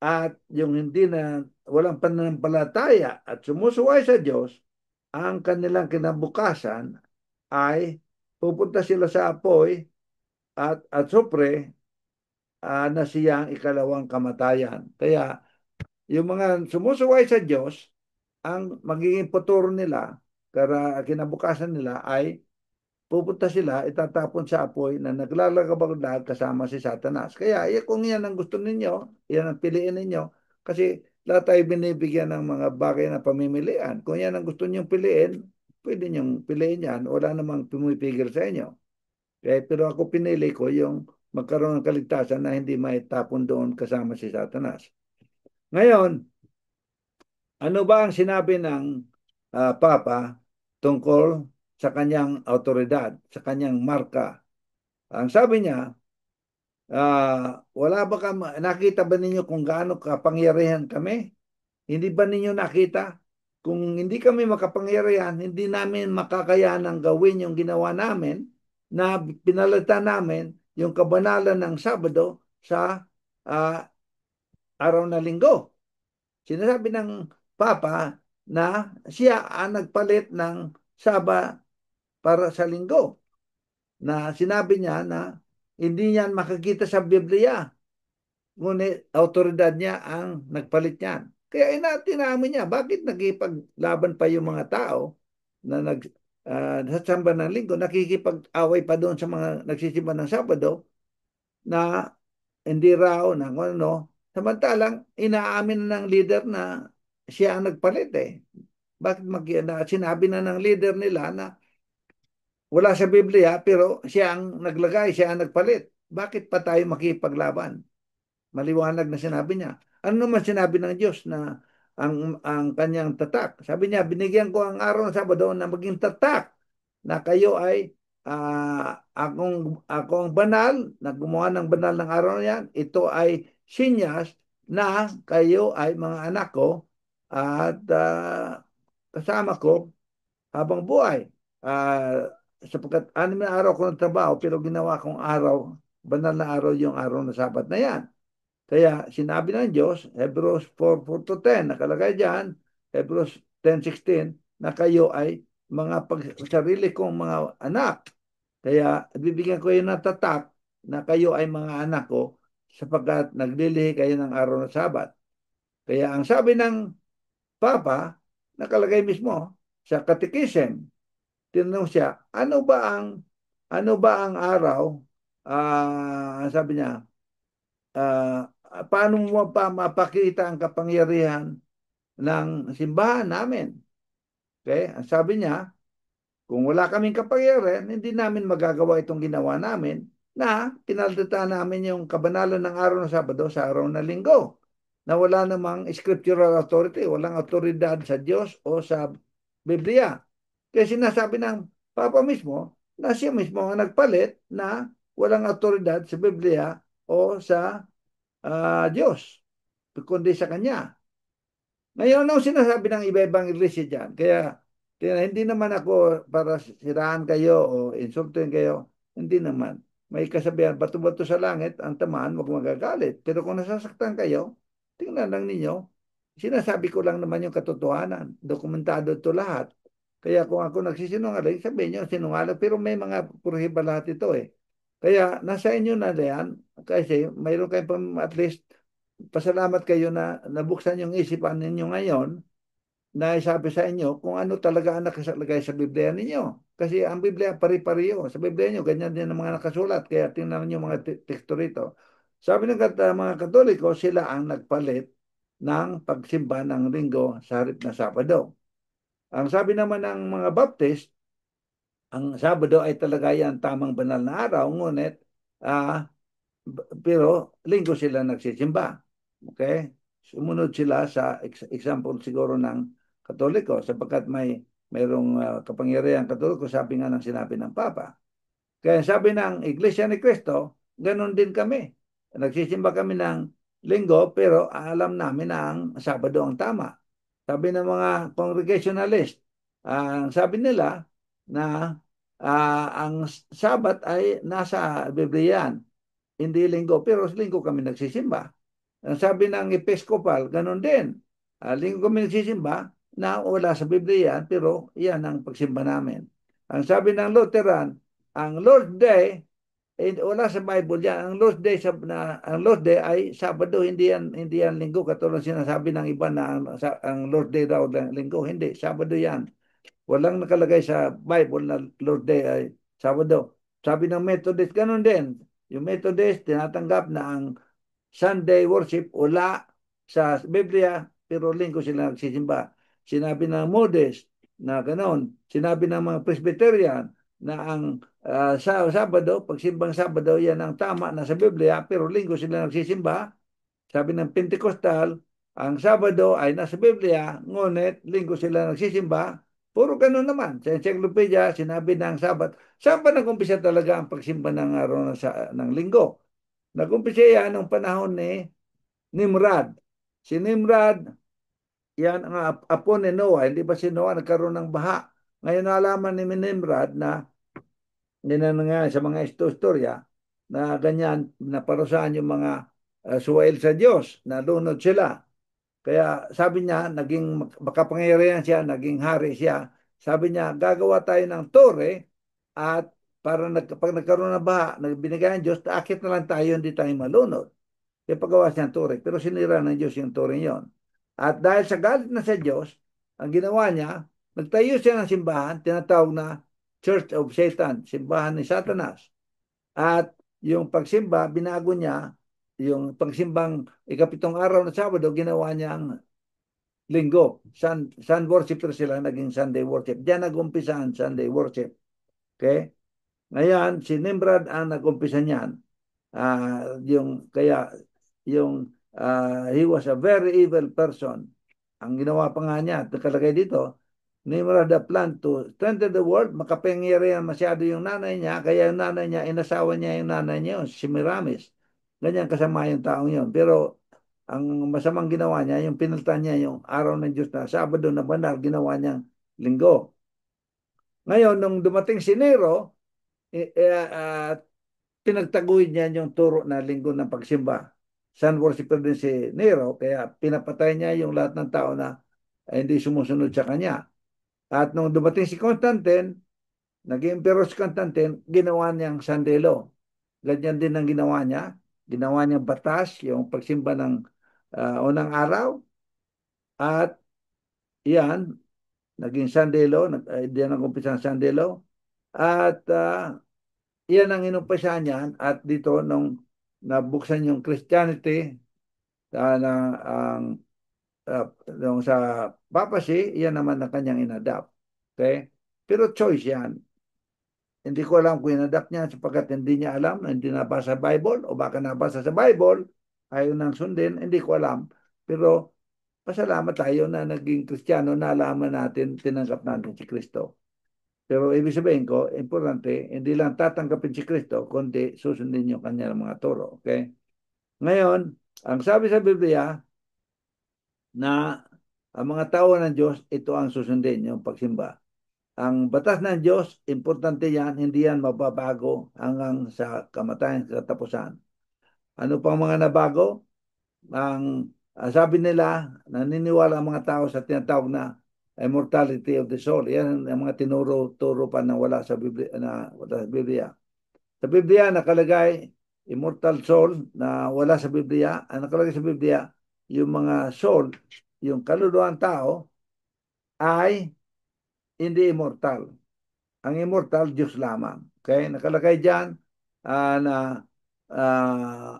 at yung hindi na walang pananampalataya at sumusuway sa Diyos, ang kanilang kinabukasan ay pupunta sila sa apoy at sopre na siyang ikalawang kamatayan. Kaya yung mga sumusuway sa Diyos, ang magiging futuro nila kinabukasan nila ay pupunta sila, itatapon sa apoy na naglalagabalag kasama si Satanas. Kaya kung yan ang gusto ninyo, yan ang piliin ninyo. Kasi lahat tayo binibigyan ng mga bagay na pamimilian. Kung yan ang gusto ninyong piliin, pwede niyong piliin yan. Wala namang pumipigil sa inyo. Pero ako pinili ko yung magkaroon ng kaligtasan na hindi maitapon doon kasama si Satanas. Ngayon, ano ba ang sinabi ng Papa tungkol sa kanyang autoridad, sa kanyang marka? Ang sabi niya, wala ba nakita ba ninyo kung gaano kapangyarihan kami? Hindi ba ninyo nakita? Kung hindi kami makapangyarihan, hindi namin makakayanang gawin yung ginawa namin na pinalitan namin yung kabanalan ng Sabado sa ah, araw na linggo. Sinasabi ng Papa na siya ang nagpalit ng Saba para sa linggo. Na sinabi niya na hindi niyan makikita sa Biblia, ngunit autoridad niya ang nagpalit niyan. Kaya tinamin niya, bakit nagipaglaban pa yung mga tao na nagsasamba ng linggo, nakikipag-away pa doon sa mga nagsisimba ng Sabado na hindi raw na kung ano. Samantalang inaamin ng leader na siya ang nagpalit eh. Bakit sinabi na ng leader nila na wala sa Biblia pero siya ang naglagay, siya ang nagpalit. Bakit pa tayo makipaglaban? Maliwanag na sinabi niya. Ano naman sinabi ng Diyos na ang kanyang tatak? Sabi niya, binigyan ko ang araw ng Sabado na maging tatak na kayo ay akong banal, na gumawa ng banal ng araw na yan. Ito ay sinyas na kayo ay mga anak ko at kasama ko habang buhay. Sapagkat 6 na araw ko ng trabaho pero ginawa kong araw, banal na araw yung araw na Sabat na yan. Kaya sinabi ng Diyos, Hebrews 4:4-10, nakalagay dyan, Hebrews 10:16, na kayo ay mga sarili kong mga anak. Kaya bibigyan ko yun ng tatak na kayo ay mga anak ko sapagkat naglilihi kayo ng araw ng Sabat. Kaya ang sabi ng Papa, nakalagay mismo sa Catechism, tinanong siya, ano ba ang araw? Sabi niya, paano mo pa mapakita ang kapangyarihan ng simbahan namin? Okay? Ang sabi niya, kung wala kaming kapangyarihan, hindi namin magagawa itong ginawa namin na pinaldata namin yung kabanalan ng araw ng Sabado sa araw ng Linggo na wala namang scriptural authority, walang autoridad sa Diyos o sa Biblia. Kaya sinasabi ng Papa mismo na siya mismo ang nagpalit na walang autoridad sa Biblia o sa Diyos, kundi sa Kanya. Ngayon, ang sinasabi ng iba-ibang iglesia dyan, kaya hindi naman ako para siraan kayo o insultuin kayo, hindi naman. May kasabihan, bato-bato sa langit, ang tamaan, huwag magagalit. Pero kung nasasaktan kayo, tingnan lang ninyo, sinasabi ko lang naman yung katotohanan. Dokumentado ito lahat. Kaya kung ako nagsisinungaling, sabihin nyo, sinungaling. Pero may mga purhiba lahat ito eh. Kaya nasa inyo na yan, kasi mayroon kayong at least pasalamat kayo na nabuksan yung isipan ninyo ngayon na isabi sa inyo kung ano talaga ang nakasalagay sa Biblia ninyo. Kasi ang Biblia pari-pariyo. Sa Biblia nyo, ganyan din ang mga nakasulat. Kaya tingnan nyo mga teksto rito. Sabi ng mga Katoliko, sila ang nagpalit ng pagsimba ng linggo sa harip na Sabado. Ang sabi naman ng mga Baptist, ang Sabado ay talaga yan tamang banal na araw, ngunit pero linggo sila nagsisimba. Okay? Sumunod sila sa example siguro ng Katoliko sapagkat mayroong kapangyarihan Katoliko, sabi nga ng sinabi ng Papa. Kaya sabi ng Iglesia ni Cristo, ganun din kami. Nagsisimba kami ng linggo pero alam namin na ang Sabado ang tama. Sabi ng mga congregationalist, sabi nila na ang Sabat ay nasa Biblia, hindi linggo, pero linggo kami nagsisimba. Ang sabi ng Episcopal, ganun din. Linggo kami nagsisimba na wala sa Biblia, pero yan ang pagsimba namin. Ang sabi ng Lutheran, ang Lord's Day, wala sa Bible yan. Ang Lord's Day ay Sabado, hindi yan linggo. Katulad sinasabi ng iba na ang Lord's Day daw linggo. Hindi, Sabado yan. Walang nakalagay sa Bible na Lord Day ay Sabado. Sabi ng Methodist, ganun din. Yung Methodist, tinatanggap na ang Sunday worship wala sa Biblia, pero linggo sila nagsisimba. Sinabi ng Modest na ganoon. Sinabi ng mga Presbyterian na ang sa Sabado, pagsimbang Sabado, yan ang tama na sa Biblia, pero linggo sila nagsisimba. Sabi ng Pentecostal, ang Sabado ay nasa Biblia, ngunit linggo sila nagsisimba. Puro ganun naman. Sa encyclopedia, sinabi ng Sabat. Saan ba nag-umpisa talaga ang pagsimba ng araw ng linggo? Nag-umpisa yan noong panahon ni Nimrod. Si Nimrod, yan ang apo ni Noah. Hindi ba si Noah nagkaroon ng baha? Ngayon nalaman ni Nimrod na nga sa mga istorya na ganyan naparusahan yung mga suwail sa Diyos, nalunod sila. Kaya sabi niya, naging makapangyarihan siya, naging hari siya. Sabi niya, gagawa tayo ng tore at para pag nagkaroon ng baha, nagbinigay ng Diyos, akit na lang tayo, hindi tayo malunod. Kaya paggawa siya ng tore. Pero sinira ng Diyos yung tore yon. At dahil sa galit na sa Diyos, ang ginawa niya, nagtayo siya ng simbahan, tinatawag na Church of Satan, simbahan ni Satanas. At yung pagsimba, binago niya, yung pagsimbang ikapitong araw na Sabado, ginawa niyang linggo. Sun worshiper sila, naging Sunday worship. Diyan nag-umpisa ang Sunday worship. Okay? Ngayon, si Nimrod ang nag-umpisa niyan. Kaya, he was a very evil person. Ang ginawa pa nga niya, nakalagay dito, Nimrod had a plan to strengthen the world, makapangyarihan masyado yung nanay niya, kaya yung nanay niya, inasawa niya yung nanay niya, si Miramis. Ganyan kasama yung taong yun. Pero ang masamang ginawa niya, yung pinalitan niya yung araw ng Diyos na Sabado na banal, ginawa niyang linggo. Ngayon, nung dumating si Nero, pinagtaguhin niya yung turo na linggo ng pagsimba. Sun worshiper din si Nero, kaya pinapatay niya yung lahat ng tao na hindi sumusunod sa kanya. At nung dumating si Constantine, naging emperor si Constantine, ginawa niyang sandelo. Ganyan din ang ginawa niya. Ginawa niya batas, yung pagsimba ng unang araw. At yan, naging sandelo, diyan ang umpisa ng sandelo. At yan ang inumpisa niyan. At dito, nung nabuksan yung Christianity, na ang yung sa papacy, yan naman ang kanyang inadapt. Okay? Pero choice yan. Hindi ko alam kung inadapt niya sapagkat hindi niya alam, hindi nabasa sa Bible, o baka nabasa sa Bible, ayaw nang sundin, hindi ko alam. Pero pasalamat tayo na naging Kristiyano, na alaman natin, tinanggap natin si Kristo. Pero ibig sabihin ko, importante, hindi lang tatanggapin si Kristo, kundi susundin yung kanyang mga turo. Okay? Ngayon, ang sabi sa Biblia, na ang mga tao ng Diyos, ito ang susundin, yung pagsimba. Ang batas ng Diyos, importante yan, hindi yan mababago hanggang sa kamatayan, sa katapusan. Ano pang mga nabago? Sabi nila, naniniwala ang mga tao sa tinatawag na immortality of the soul. Yan ang mga tinuro-turo pa na wala sa Biblia. Wala sa Biblia. Sa Biblia, nakalagay immortal soul na wala sa Biblia. Ang nakalagay sa Biblia, yung mga soul, yung kaluluwang tao, ay hindi immortal. Ang immortal, Diyos lamang. Okay? Nakalagay dyan na uh,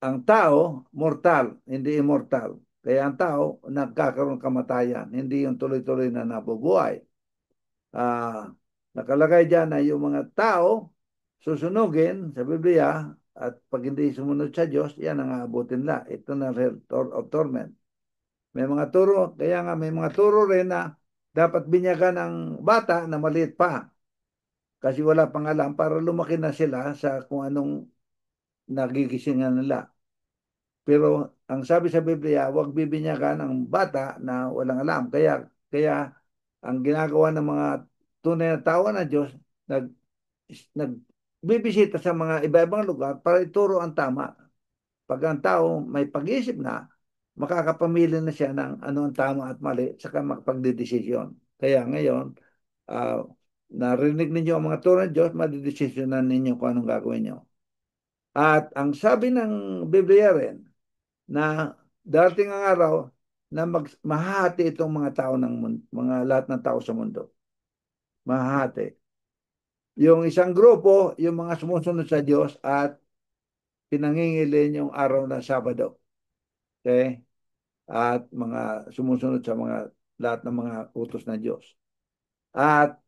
ang tao, mortal, hindi immortal. Kaya ang tao, nagkakaroon kamatayan, hindi yung tuloy-tuloy na nabubuhay. Uh, Nakalagay dyan na yung mga tao, susunugin sa Biblia, at pag hindi sumunod sa Diyos, yan ang aabutin nila. Ito na of torment. May mga turo, kaya nga may mga turo rin na dapat binyagan ng bata na maliit pa kasi wala pang alam para lumaki na sila sa kung anong nagigisingan nila. Pero ang sabi sa Biblia, huwag bibinyagan ang bata na walang alam. Kaya ang ginagawa ng mga tunay na tao ng Diyos, nagbibisita sa mga iba-ibang lugar para ituro ang tama. Pag ang tao may pag-iisip na, makakapamili na siya ng ano ang tama at mali, saka makapagdedesisyon. Kaya ngayon, narinig ninyo ang mga turo ng Diyos, madidesisyonan ninyo kung anong gagawin nyo. At ang sabi ng Biblia rin, na darating ang araw na mahati itong mga tao ng mundo, mga lahat ng tao sa mundo. mahahati. Yung isang grupo, yung mga sumusunod sa Diyos at pinangingilin yung araw ng Sabado. Okay? At mga sumusunod sa mga lahat ng mga utos ng Diyos. At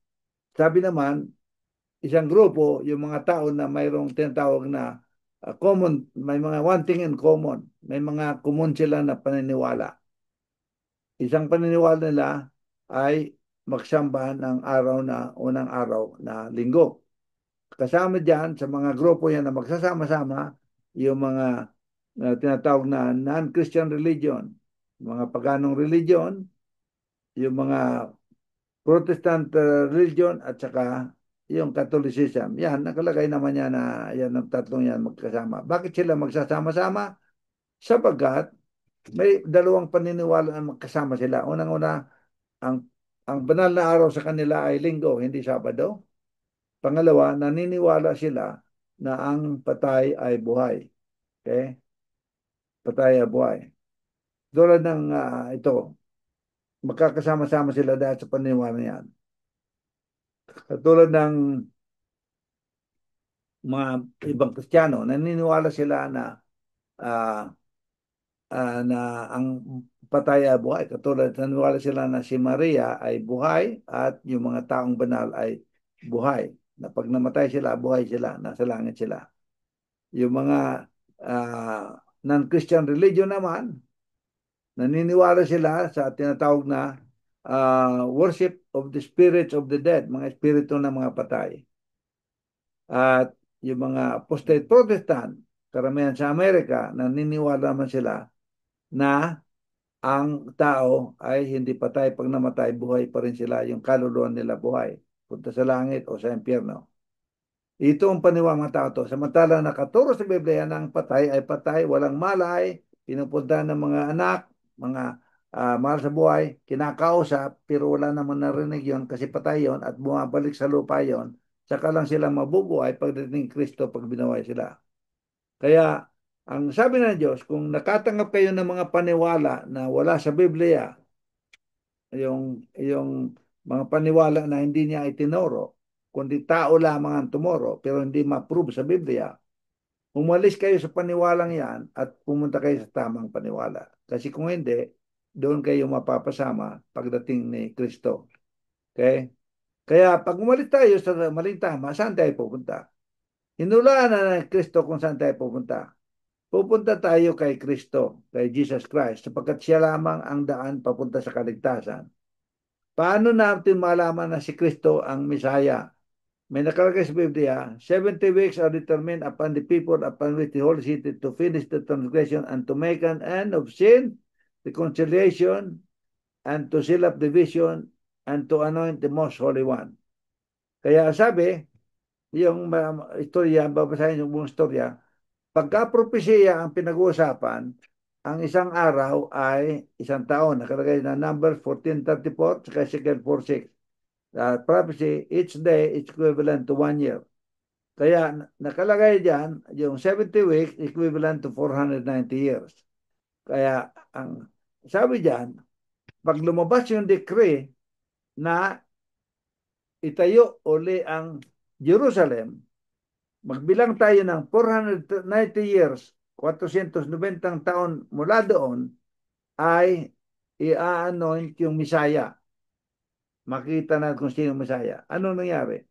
sabi naman, isang grupo, yung mga tao na mayroong tinatawag na common, may mga one thing in common. May mga common sila na paniniwala. Isang paniniwala nila ay magsamba ng araw na unang araw na linggo. Kasama diyan sa mga grupo yan na magsasama-sama yung mga tinatawag na non-Christian religion, mga paganong religion, yung mga Protestant religion at saka yung Catholicism. Yan, nakalagay naman yan na yan ang tatlong yan magkasama. Bakit sila magsasama-sama? Sapagkat may dalawang paniniwala na magkasama sila. Unang-una, ang ang banal na araw sa kanila ay linggo, hindi Sabado. Pangalawa, naniniwala sila na ang patay ay buhay. Okay? Patay ay buhay. Tulad ng ito, magkakasama-sama sila dahil sa paniniwala yan. Tulad ng mga ibang Kristiyano, naniniwala sila ah, na ang patay ay buhay. Katulad, naniniwala sila na si Maria ay buhay at yung mga taong banal ay buhay. Na pag namatay sila, buhay sila, nasa langit sila. Yung mga non-Christian religion naman, naniniwala sila sa tinatawag na worship of the spirits of the dead, mga espiritu ng mga patay. At yung mga apostate Protestant, karamihan sa Amerika, naniniwala naman sila na ang tao ay hindi patay. Pag namatay, buhay pa rin sila. Yung kaluluwa nila buhay. Punta sa langit o sa impyerno. Ito ang paniwala ng tao to. Samantala nakaturo sa Biblia na ang patay ay patay, walang malay, pinupunta ng mga anak, mga mahal sa buhay, kinakausap, pero wala naman narinig yon kasi patay yon at bumabalik sa lupa yon. Saka lang sila mabubuhay pagdating ni Kristo pag binuhay sila. Kaya ang sabi ng Diyos, kung nakatanggap kayo ng mga paniwala na wala sa Biblia, yung mga paniwala na hindi niya itinuro, kundi tao lamang ang tumuro, pero hindi ma-prove sa Biblia, umalis kayo sa paniwalang yan at pumunta kayo sa tamang paniwala. Kasi kung hindi, doon kayo mapapasama pagdating ni Kristo. Okay? Kaya pag umalis tayo sa maling tama, saan tayo pupunta? Hinulaan na ng Kristo kung saan tayo pupunta. Pupunta tayo kay Kristo, kay Jesus Christ, sapagkat siya lamang ang daan papunta sa kaligtasan. Paano natin malaman na si Kristo ang Misaya? May nakalagay sa Biblia, 70 weeks are determined upon the people upon which the Holy City to finish the transgression and to make an end of sin, reconciliation, and to seal up division, and to anoint the most holy one. Kaya sabi, yung istorya, babasahin yung buong istorya, pagka-propesya ang pinag-uusapan, ang isang araw ay isang taon. Nakalagay na number 1434 saka Ezekiel 46. Prophecy, each day is equivalent to 1 year. Kaya nakalagay dyan, yung 70 weeks equivalent to 490 years. Kaya ang sabi dyan, pag lumabas yung decree na itayo uli ang Jerusalem, magbilang tayo ng 490 years, 490 taon mula doon, ay i-anoint yung Misaya. Makita na kung sino yung Misaya. Ano nangyari?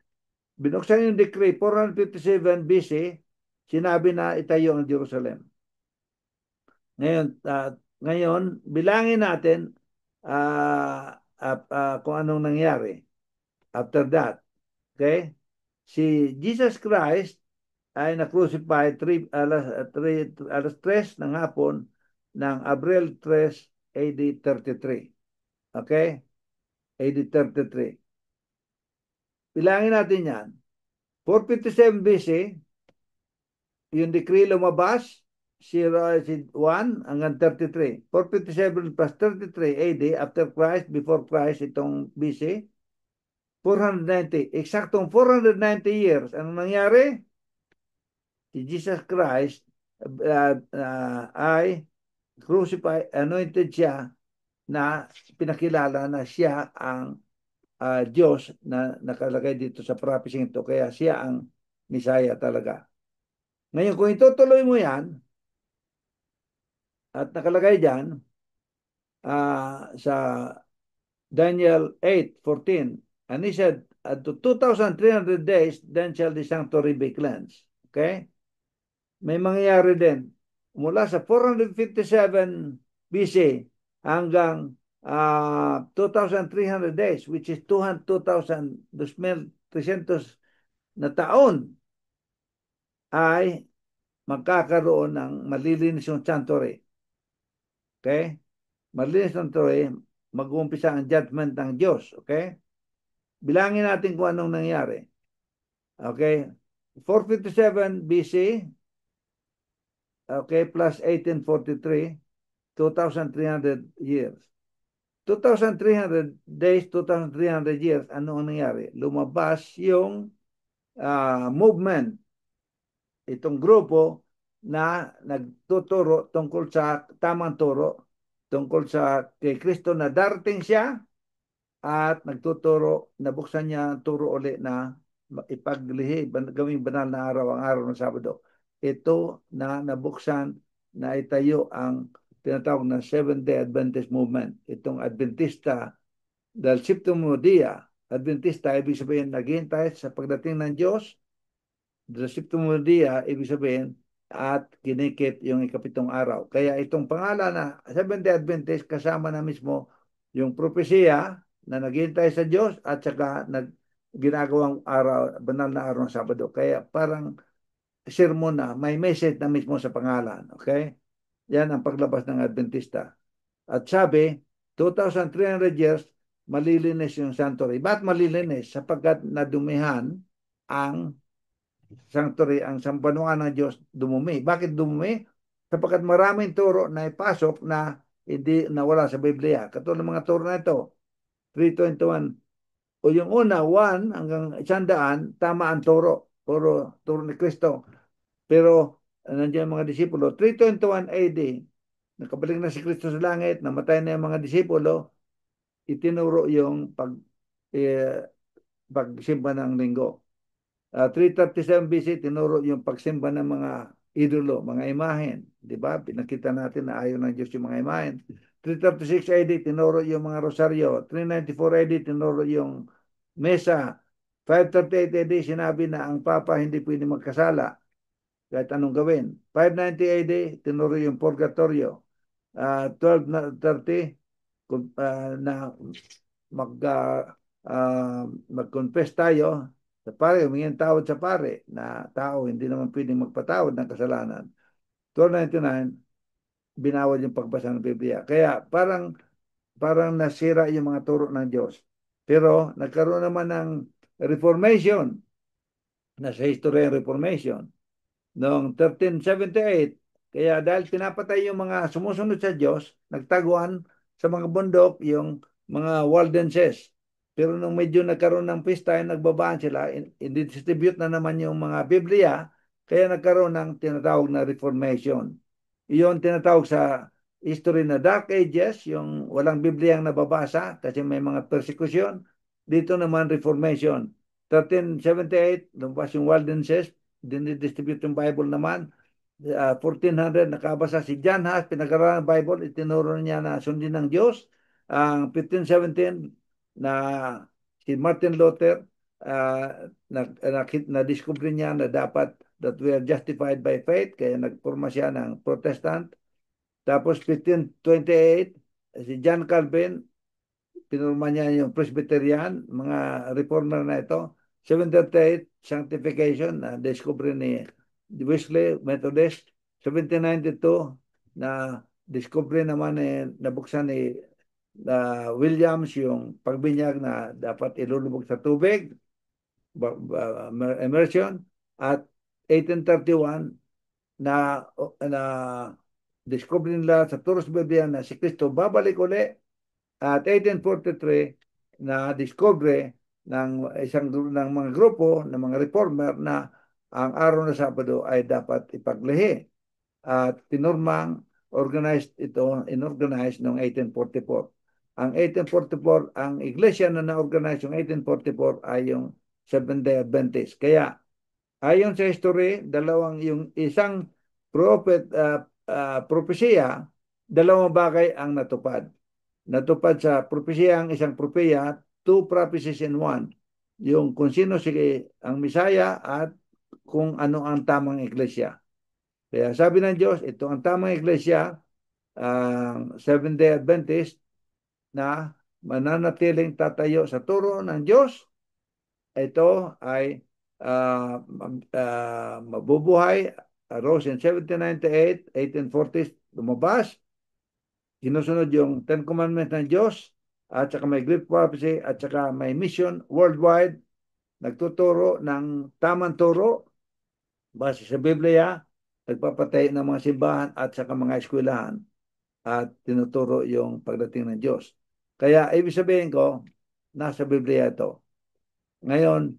Binuksan yung decree, 457 BC, sinabi na itayo ang Jerusalem. Ngayon, bilangin natin kung anong nangyari after that. Okay? Si Jesus Christ ay na-crucify alas 3 ng hapon ng Abril 3, AD 33. Okay? AD 33. Bilangin natin yan. 457 BC, yung decree lumabas, 1 hanggang 33. 457 plus 33 AD, after Christ, before Christ, itong BC, 490. Eksaktong 490 years. Ano nangyari? Si Jesus Christ ay crucified, anointed siya na pinakilala na siya ang Diyos na nakalagay dito sa prophecy ito. Kaya siya ang Messiah talaga. Ngayon, kung itutuloy mo yan, at nakalagay dyan, sa Daniel 8:14, and he said, to 2,300 days, then shall the sanctuary be cleansed. Okay? May mangyayari din. Mula sa 457 BC hanggang 2,300 days, which is 2,300 na taon, ay magkakaroon ng malilinis yung sanctuary. Okay? Malinis ng sanctuary, mag-uumpisa ang judgment ng Diyos. Okay? Bilangin natin kung anong nangyari. Okay? 457 BC, okay, plus 1843, 2,300 years. 2,300 days, 2,300 years, ano ang nangyari? Lumabas yung movement, itong grupo na nagtuturo tungkol sa tamang turo, tungkol sa kay Kristo na darating siya at nagtuturo, nabuksan niya ang turo uli na ipaglihi, gawing banal na araw ang araw ng Sabado. Ito na nabuksan na itayo ang tinatawag na Seventh-day Adventist Movement. Itong Adventista, dahil Septimo Dia, Adventista, ibig sabihin naghihintay sa pagdating ng Diyos. Dahil Septimo Dia, ibig sabihin, at kinikip yung ikapitong araw. Kaya itong pangalan na Seventh-day Adventist, kasama na mismo yung propesya na naghihintay sa Diyos at saka ginagawang araw, banal na araw ng Sabado. Kaya parang sermon na, may message na mismo sa pangalan. Okay? Yan ang paglabas ng Adventista. At sabi, 2,300 years, malilinis yung sanctuary. Ba't malilinis? Sapagkat nadumihan ang sanctuary, ang sambanuan ng Diyos dumumi. Bakit dumumi? Sapagkat maraming turo na ipasok na hindi nawala sa Biblia. Katulad ng mga turo na ito, 321. O yung una, 1 hanggang 100, tama ang turo. Puro turo ni Kristo. Pero nandiyan mga disipulo, 321 AD, nakabalik na si Kristo sa langit, namatay na yung mga disipulo, itinuro yung pagsimba ng linggo. 337 BC, tinuro yung pagsimba ng mga idolo, mga imahen. Di ba? Pinakita natin na ayaw ng Diyos yung mga imahen. 336 AD, tinuro yung mga rosaryo. 394 AD, tinuro yung mesa. 538 AD, sinabi na ang Papa hindi pwede magkasala kahit anong gawin. 590 AD, tinuro yung purgatorio. 1230, na mag-confess tayo sa pare, humingin tawad sa pare na tao hindi naman pwedeng magpatawad ng kasalanan. 1299, binawal yung pagbasa ng Biblia. Kaya parang nasira yung mga turo ng Diyos. Pero nagkaroon naman ng Reformation, nasa history ng Reformation noong 1378. Kaya dahil pinapatay yung mga sumusunod sa Diyos, nagtaguan sa mga bundok yung mga Waldenses. Pero nung medyo nagkaroon ng peace time, nagbabaan sila, i-distribute na naman yung mga Biblia, kaya nagkaroon ng tinatawag na Reformation. Iyon tinatawag sa history na Dark Ages, yung walang Biblia ang nababasa kasi may mga persecution. Dito naman Reformation. 1378, lumabas yung Waldenses, dinidistribute yung Bible naman. 1400, nakabasa si John Huss, pinag-aralan ng Bible, itinuro niya na sundin ng Diyos. Ang 1517, na si Martin Luther, na-discover niya na dapat that we are justified by faith, kaya nagporma siya ng Protestant. Tapos 1528, si John Calvin, pinurma niya yung Presbyterian, mga reformer na ito. 1738, Sanctification, na discover ni Wesley, Methodist. 1792, na discover naman nabuksan ni Williams yung pagbinyag na dapat ilulubog sa tubig, immersion. At 1831, na discover nila sa Toros Biblia na si Kristo babalik uli. At 1843, na discover ng isang ng mga grupo ng mga reformer na ang araw ng Sabado ay dapat ipaglihi. At pinurmang organized ito, inorganize noong 1844. ang 1844, ang iglesia na na-organize yung 1844 ay yung Seventh-day Adventist. Kaya ayon sa history, yung isang propesya, dalawang bagay ang natupad. Natupad sa propesya ang isang propesya, two prophecies in one. Yung kung sino sige ang Misaya at kung ano ang tamang iglesia. Kaya sabi ng Diyos, ito ang tamang iglesia, ang Seventh-day Adventist na mananatiling tatayo sa turo ng Diyos. Ito ay mabubuhay. Arose in 1798, 1840s, lumabas. Sinusunod yung Ten Commandments ng Diyos at saka may Great Prophecy at saka may mission worldwide. Nagtuturo ng tamang turo base sa Biblia, nagpapatay ng mga simbahan at saka mga eskwelahan at tinuturo yung pagdating ng Diyos. Kaya ibig sabihin ko, nasa Biblia ito. Ngayon,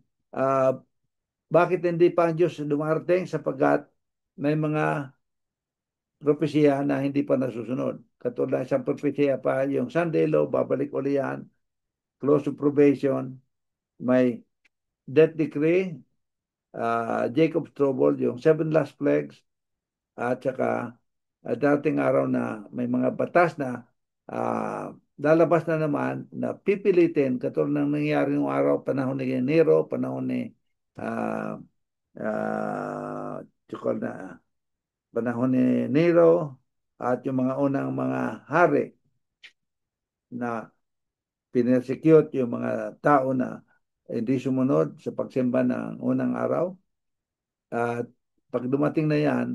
bakit hindi pa ang Diyos dumarating? Sapagkat may mga propesya na hindi pa nasusunod. Katulad sa propesya pa, yung Sunday law, babalik uli yan, close of probation, may death decree, Jacob's trouble, yung seven last plagues, at saka dating araw na may mga batas na lalabas na naman na pipilitin katulad ng nangyari ng araw, panahon ni Nero, panahon ni uh, uh, na panahon ni Nero at yung mga unang mga hari na pinersecute yung mga tao na hindi sumunod sa pagsimba ng unang araw. At pag dumating na yan,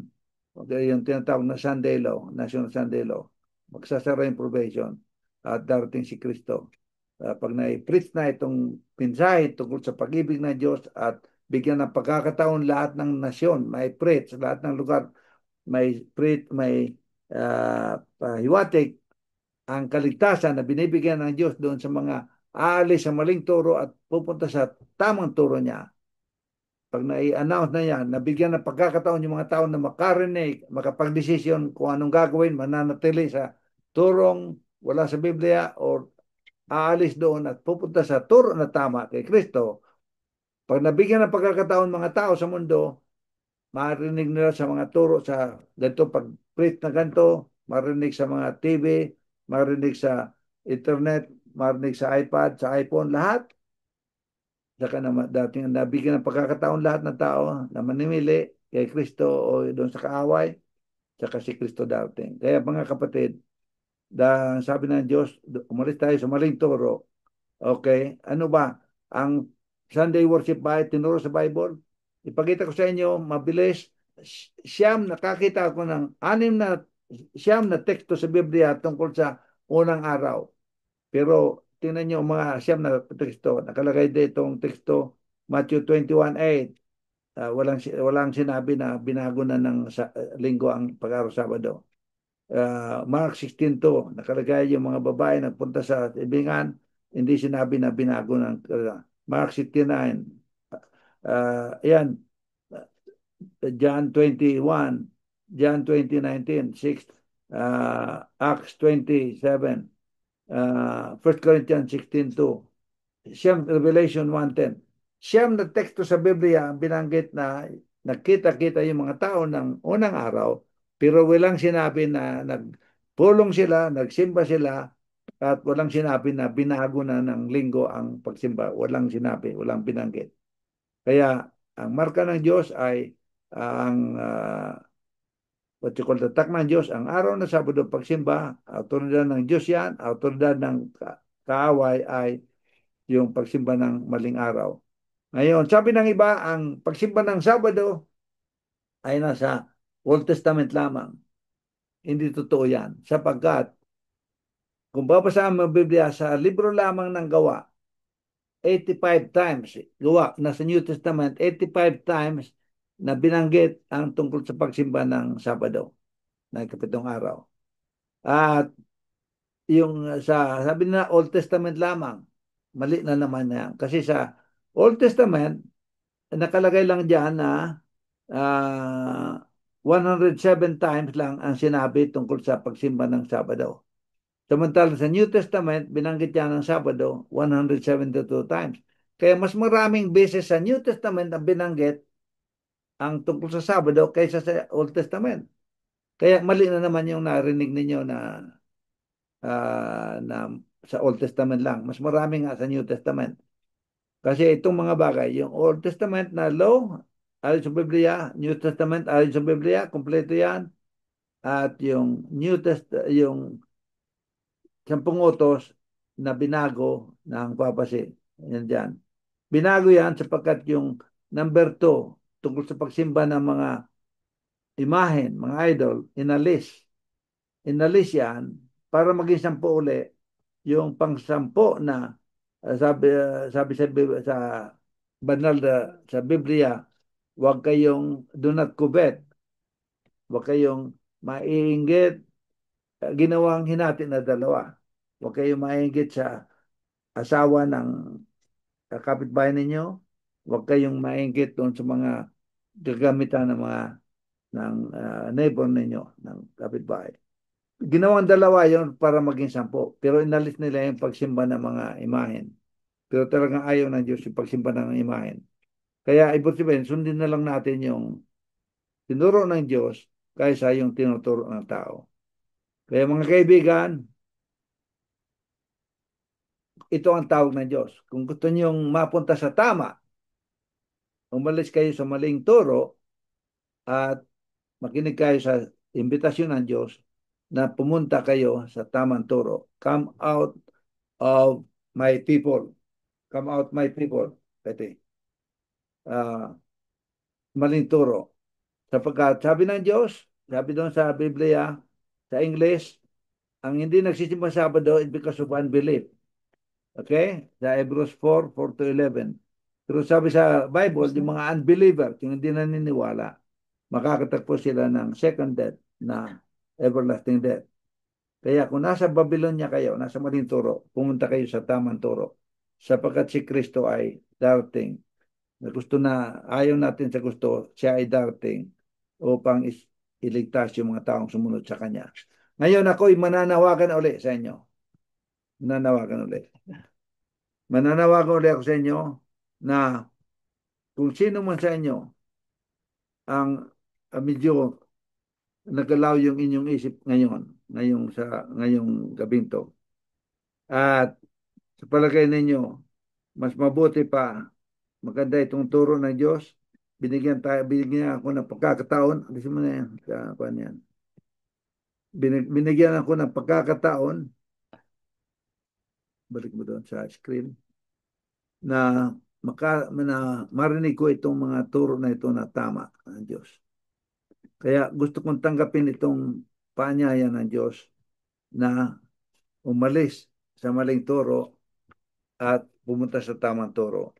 yung tinatawag na Sunday Law, National Sunday Law, magsasara yung probation at darating si Kristo. Pag na-preach na itong pinsahe tungkol sa pag-ibig ng Diyos at bigyan ng pagkakataon lahat ng nasyon, may preach, lahat ng lugar, may preach, may pahiwatig ang kaligtasan na binibigyan ng Diyos doon sa mga aalis sa maling turo at pupunta sa tamang turo niya. Pag na-i-announce na yan, nabigyan ng pagkakataon yung mga tao na makarinig, makapag-desisyon kung anong gagawin, mananatili sa turong wala sa Biblia o aalis doon at pupunta sa turo na tama kay Kristo. Pag nabigyan ng pagkakataon mga tao sa mundo, marinig nila sa mga turo sa ganito, pag-preach na ganito, marinig sa mga TV, marinig sa internet, marinig sa iPad, sa iPhone, lahat. Saka na dating nabigyan ng pagkakataon lahat ng tao na manimili kay Kristo o doon sa kaaway, saka si Kristo dating. Kaya mga kapatid, sabi ng Diyos, umalis tayo sa maling turo. Okay, ano ba? Ang Sunday worship ba ay tinuro sa Bible? Ipakita ko sa inyo, mabilis, nakakita ako ng siyam na teksto sa Biblia tungkol sa unang araw. Pero tingnan nyo mga siyam na teksto. Nakalagay dito itong teksto, Matthew 21:8. Walang sinabi na binago na ng linggo ang pag-araw Sabado. Mark 16:2, nakalagay yung mga babae nagpunta sa ibingan, hindi sinabi na binago ng Mark 69. Yan, John 21, John 20:19, 6, Acts 27, 1 Corinthians 16:2, Revelation 1:10. Siyam na teksto sa Biblia ang binanggit na nakita-kita yung mga tao ng unang araw, pero walang sinabi na nagpulong sila, nagsimba sila, at walang sinabi na binago na ng linggo ang pagsimba. Walang sinabi, walang binanggit. Kaya ang marka ng Diyos ay ang what you call the takma ng Diyos, ang araw na Sabado pagsimba, autoridad ng Diyos yan, autoridad ng kaaway ay yung pagsimba ng maling araw. Ngayon, sabi ng iba, ang pagsimba ng Sabado ay nasa Old Testament lamang. Hindi totoo yan. Sapagkat, kung babasaan mo ang Biblia sa libro lamang ng Gawa, 85 times, Gawa, nasa New Testament, 85 times na binanggit ang tungkol sa pagsimba ng Sabado, na ikapitong araw. At yung sabi na Old Testament lamang, mali na naman yan. Kasi sa Old Testament, nakalagay lang dyan na 107 times lang ang sinabi tungkol sa pagsimba ng Sabado. Samantala sa New Testament, binanggit niya ng Sabado 172 times. Kaya mas maraming beses sa New Testament ang binanggit ang tungkol sa Sabado kaysa sa Old Testament. Kaya mali na naman yung narinig ninyo na sa Old Testament lang. Mas marami nga sa New Testament. Kasi itong mga bagay, yung Old Testament na law, ayon sa Biblia, New Testament ayon sa Biblia, kumpleto yan. At yung yung 10 utos na binago ng papasi. Yan dyan. Binago yan sapagkat yung number 2, tungkol sa pagsimba ng mga imahen, mga idol, inalis. Inalis yan para maging 10 uli. Yung pang-10 na sabi sa banal sa Biblia, huwag kayong do not covet, huwag kayong maiinggit, ginawang hinati na dalawa. Huwag kayong maiinggit sa asawa ng kapitbahay ninyo, huwag kayong maiinggit doon sa mga gagamitan ng mga neighbor ninyo, ng kapitbahay. Ginawang dalawa yon para maging 10, pero inalis nila yung pagsimba ng mga imahen. Pero talagang ayaw ng Diyos yung pagsimba ng imahen. Kaya ibig sabihin, sundin na lang natin yung tinuro ng Diyos kaysa yung tinuturo ng tao. Kaya mga kaibigan, ito ang tawag ng Diyos. Kung gusto niyong mapunta sa tama, umalis kayo sa maling turo at makinig kayo sa imbitasyon ng Diyos na pumunta kayo sa tamang turo. Come out of my people. Come out my people. Pwede. Uh, Maling turo. Sapagkat sabi ng Diyos, sabi doon sa Biblia, sa English, ang hindi nagsisimba Sabado is because of unbelief. Okay? Sa Hebrews 4, 4 to 11. Pero sabi sa Bible, yung mga unbeliever, yung hindi naniniwala, makakatagpo sila ng second death na everlasting death. Kaya kung nasa Babylonia kayo, nasa maling turo, pumunta kayo sa tamang turo. Sapagkat si Kristo ay darating. Na gusto na, ayaw natin sa gusto, siya ay darating upang iligtas yung mga taong sumunod sa Kanya. Ngayon ako'y mananawagan uli sa inyo. Mananawagan uli. Mananawagan uli ako sa inyo na kung sino man sa inyo ang medyo nagalaw yung inyong isip ngayon, ngayong gabing to. At sa palagay ninyo, mas mabuti pa, maganda itong turo ng Diyos. Binigyan ako ng pagkakataon. Alisin mo na yan. Yan. Binigyan ako ng pagkakataon. Balik mo doon sa screen. Na marinig ko itong mga turo na ito na tama ng Diyos. Kaya gusto kong tanggapin itong paanyaya ng Diyos na umalis sa maling turo at pumunta sa tamang turo.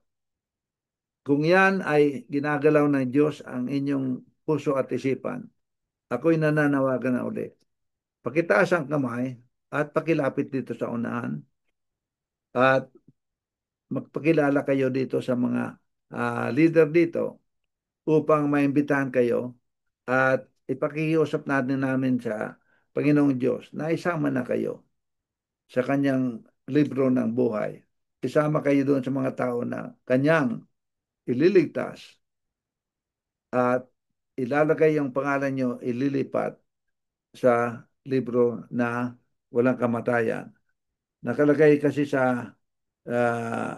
Kung yan ay ginagalaw ng Diyos ang inyong puso at isipan, ako'y nananawagan na ulit. Pakitaas ang kamay at pakilapit dito sa unahan at magpakilala kayo dito sa mga leader dito upang maimbitahan kayo at ipakiusap namin sa Panginoong Diyos na isama na kayo sa kanyang libro ng buhay. Isama kayo doon sa mga tao na kanyang ililigtas at ilalagay ang pangalan nyo, ililipat sa libro na walang kamatayan. Nakalagay kasi sa uh,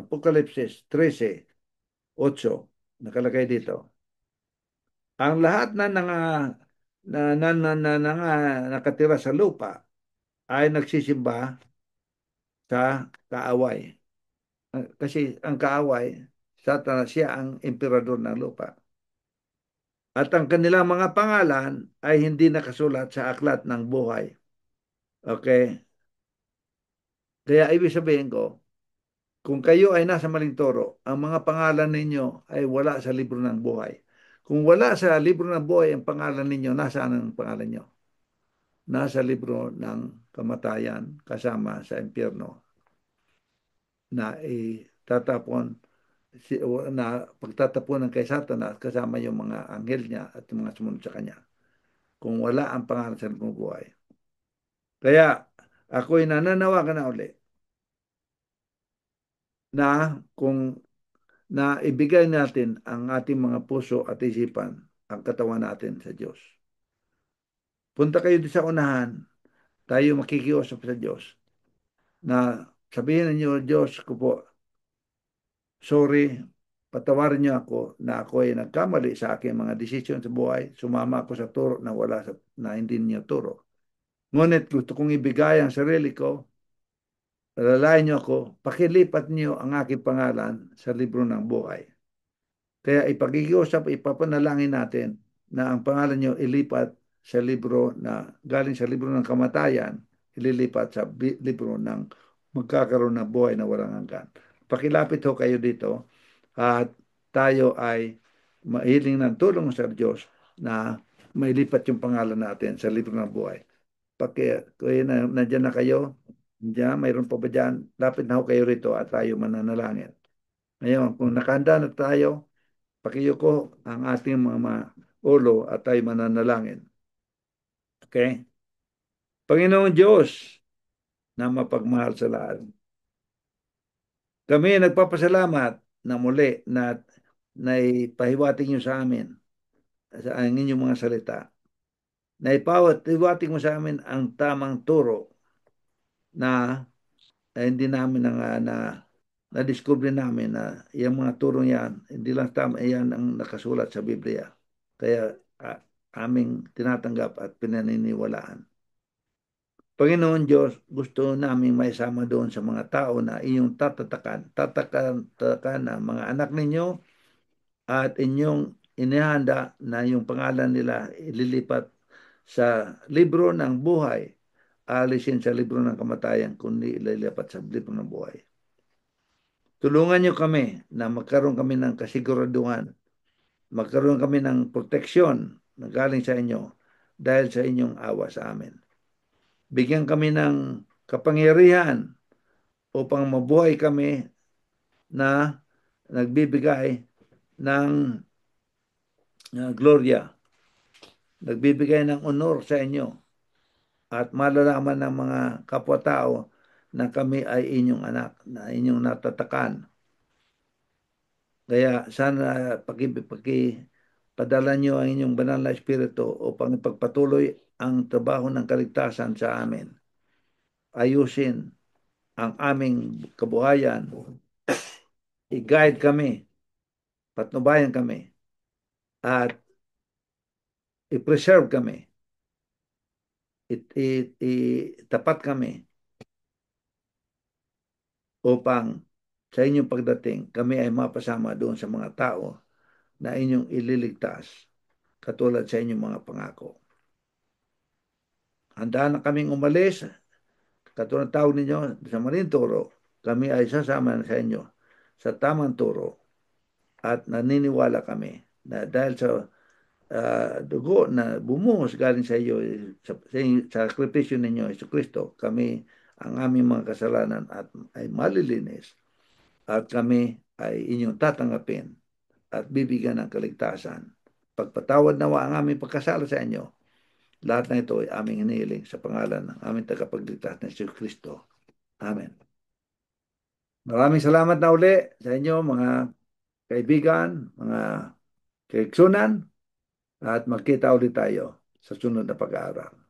Apokalipsis 13:8, nakalagay dito. Ang lahat na nakatira sa lupa ay nagsisimba sa kaaway. Kasi ang kaaway, Satanas, siya ang emperador ng lupa. At ang kanilang mga pangalan ay hindi nakasulat sa aklat ng buhay. Okay? Kaya ibig sabihin ko, kung kayo ay nasa maling turo, ang mga pangalan ninyo ay wala sa libro ng buhay. Kung wala sa libro ng buhay ang pangalan ninyo, nasaan ang pangalan nyo? Nasa libro ng kamatayan kasama sa impyerno na itatapon na pagtatapunan kay Satanas kasama yung mga anghel niya at yung mga sumunod sa kanya. kung wala ang pangalan sa libro ng buhay. Kaya ako'y nananawagan na uli na kung na ibigay natin ang ating mga puso at isipan, ang katawan natin sa Diyos. Punta kayo sa unahan, tayo makikiusap sa Diyos na sabihin ninyo, Diyos ko po, sorry, patawarin niyo ako na ako ay nagkamali sa aking mga desisyon sa buhay. Sumama ako sa turo na na hindi niyo turo. Ngunit gusto kong ibigay ang sarili ko, alalayan niyo ako, pakilipat niyo ang aking pangalan sa libro ng buhay. Kaya ipag-iusap, ipapanalangin natin na ang pangalan niyo ilipat sa libro na galing sa libro ng kamatayan, ililipat sa libro ng magkakaroon ng buhay na walang hanggan. Pakilapit ho kayo dito at tayo ay mahiling ng tulong sa Diyos na mailipat yung pangalan natin sa libro ng buhay. Kaya nandiyan na kayo, diyan, mayroon pa ba dyan? Lapit na ho kayo rito at tayo mananalangin. Ngayon, kung nakahanda na tayo, pakiyuko ang ating mga ulo at tayo mananalangin. Okay? Panginoong Diyos na mapagmahal sa lahat, kami nagpapasalamat na muli na ipahiwatig niyo sa amin ang inyong mga salita. Na ipahiwatig mo sa amin ang tamang turo na hindi namin na-discover namin na yung mga turong yan, hindi lang tama, yan ang nakasulat sa Biblia. Kaya aming tinatanggap at pinaniniwalaan. Panginoon Diyos, gusto namin maisama doon sa mga tao na inyong tatatakan ang mga anak ninyo at inyong inihanda na yung pangalan nila ililipat sa libro ng buhay, alisin sa libro ng kamatayan, kundi ililipat sa libro ng buhay. Tulungan niyo kami na magkaroon kami ng kasiguraduhan, magkaroon kami ng proteksyon na galing sa inyo dahil sa inyong awa sa amin. Bigyan kami ng kapangyarihan upang mabuhay kami na nagbibigay ng gloria, nagbibigay ng honor sa inyo at malalaman ng mga kapwa-tao na kami ay inyong anak, na inyong natatakan. Kaya sana padala niyo ang inyong banal na espiritu upang ipagpatuloy ang trabaho ng kaligtasan sa amin. Ayusin ang aming kabuhayan. I-guide kami, patnubayan kami, at i-preserve kami. Itapat kami upang sa inyong pagdating, kami ay mapasama doon sa mga tao na inyong ililigtas katulad sa inyong mga pangako. Handa na kaming umalis, katulad tawag ninyo sa maling turo, kami ay sasama sa inyo sa tamang turo at naniniwala kami na dahil sa dugo na bumuhos galing sa iyo, sa sakripisyo ninyo, Yesu Kristo, kami ang aming mga kasalanan at ay malilinis at kami ay inyong tatanggapin at bibigyan ng kaligtasan. Pagpatawad nawa ang aming pagkasala sa inyo. Lahat na ito ay aming hinihiling sa pangalan ng aming tagapagligtas na Yesu Kristo. Amen. Maraming salamat na uli sa inyo mga kaibigan, mga kaigsunan, at magkita ulit tayo sa sunod na pag-aaral.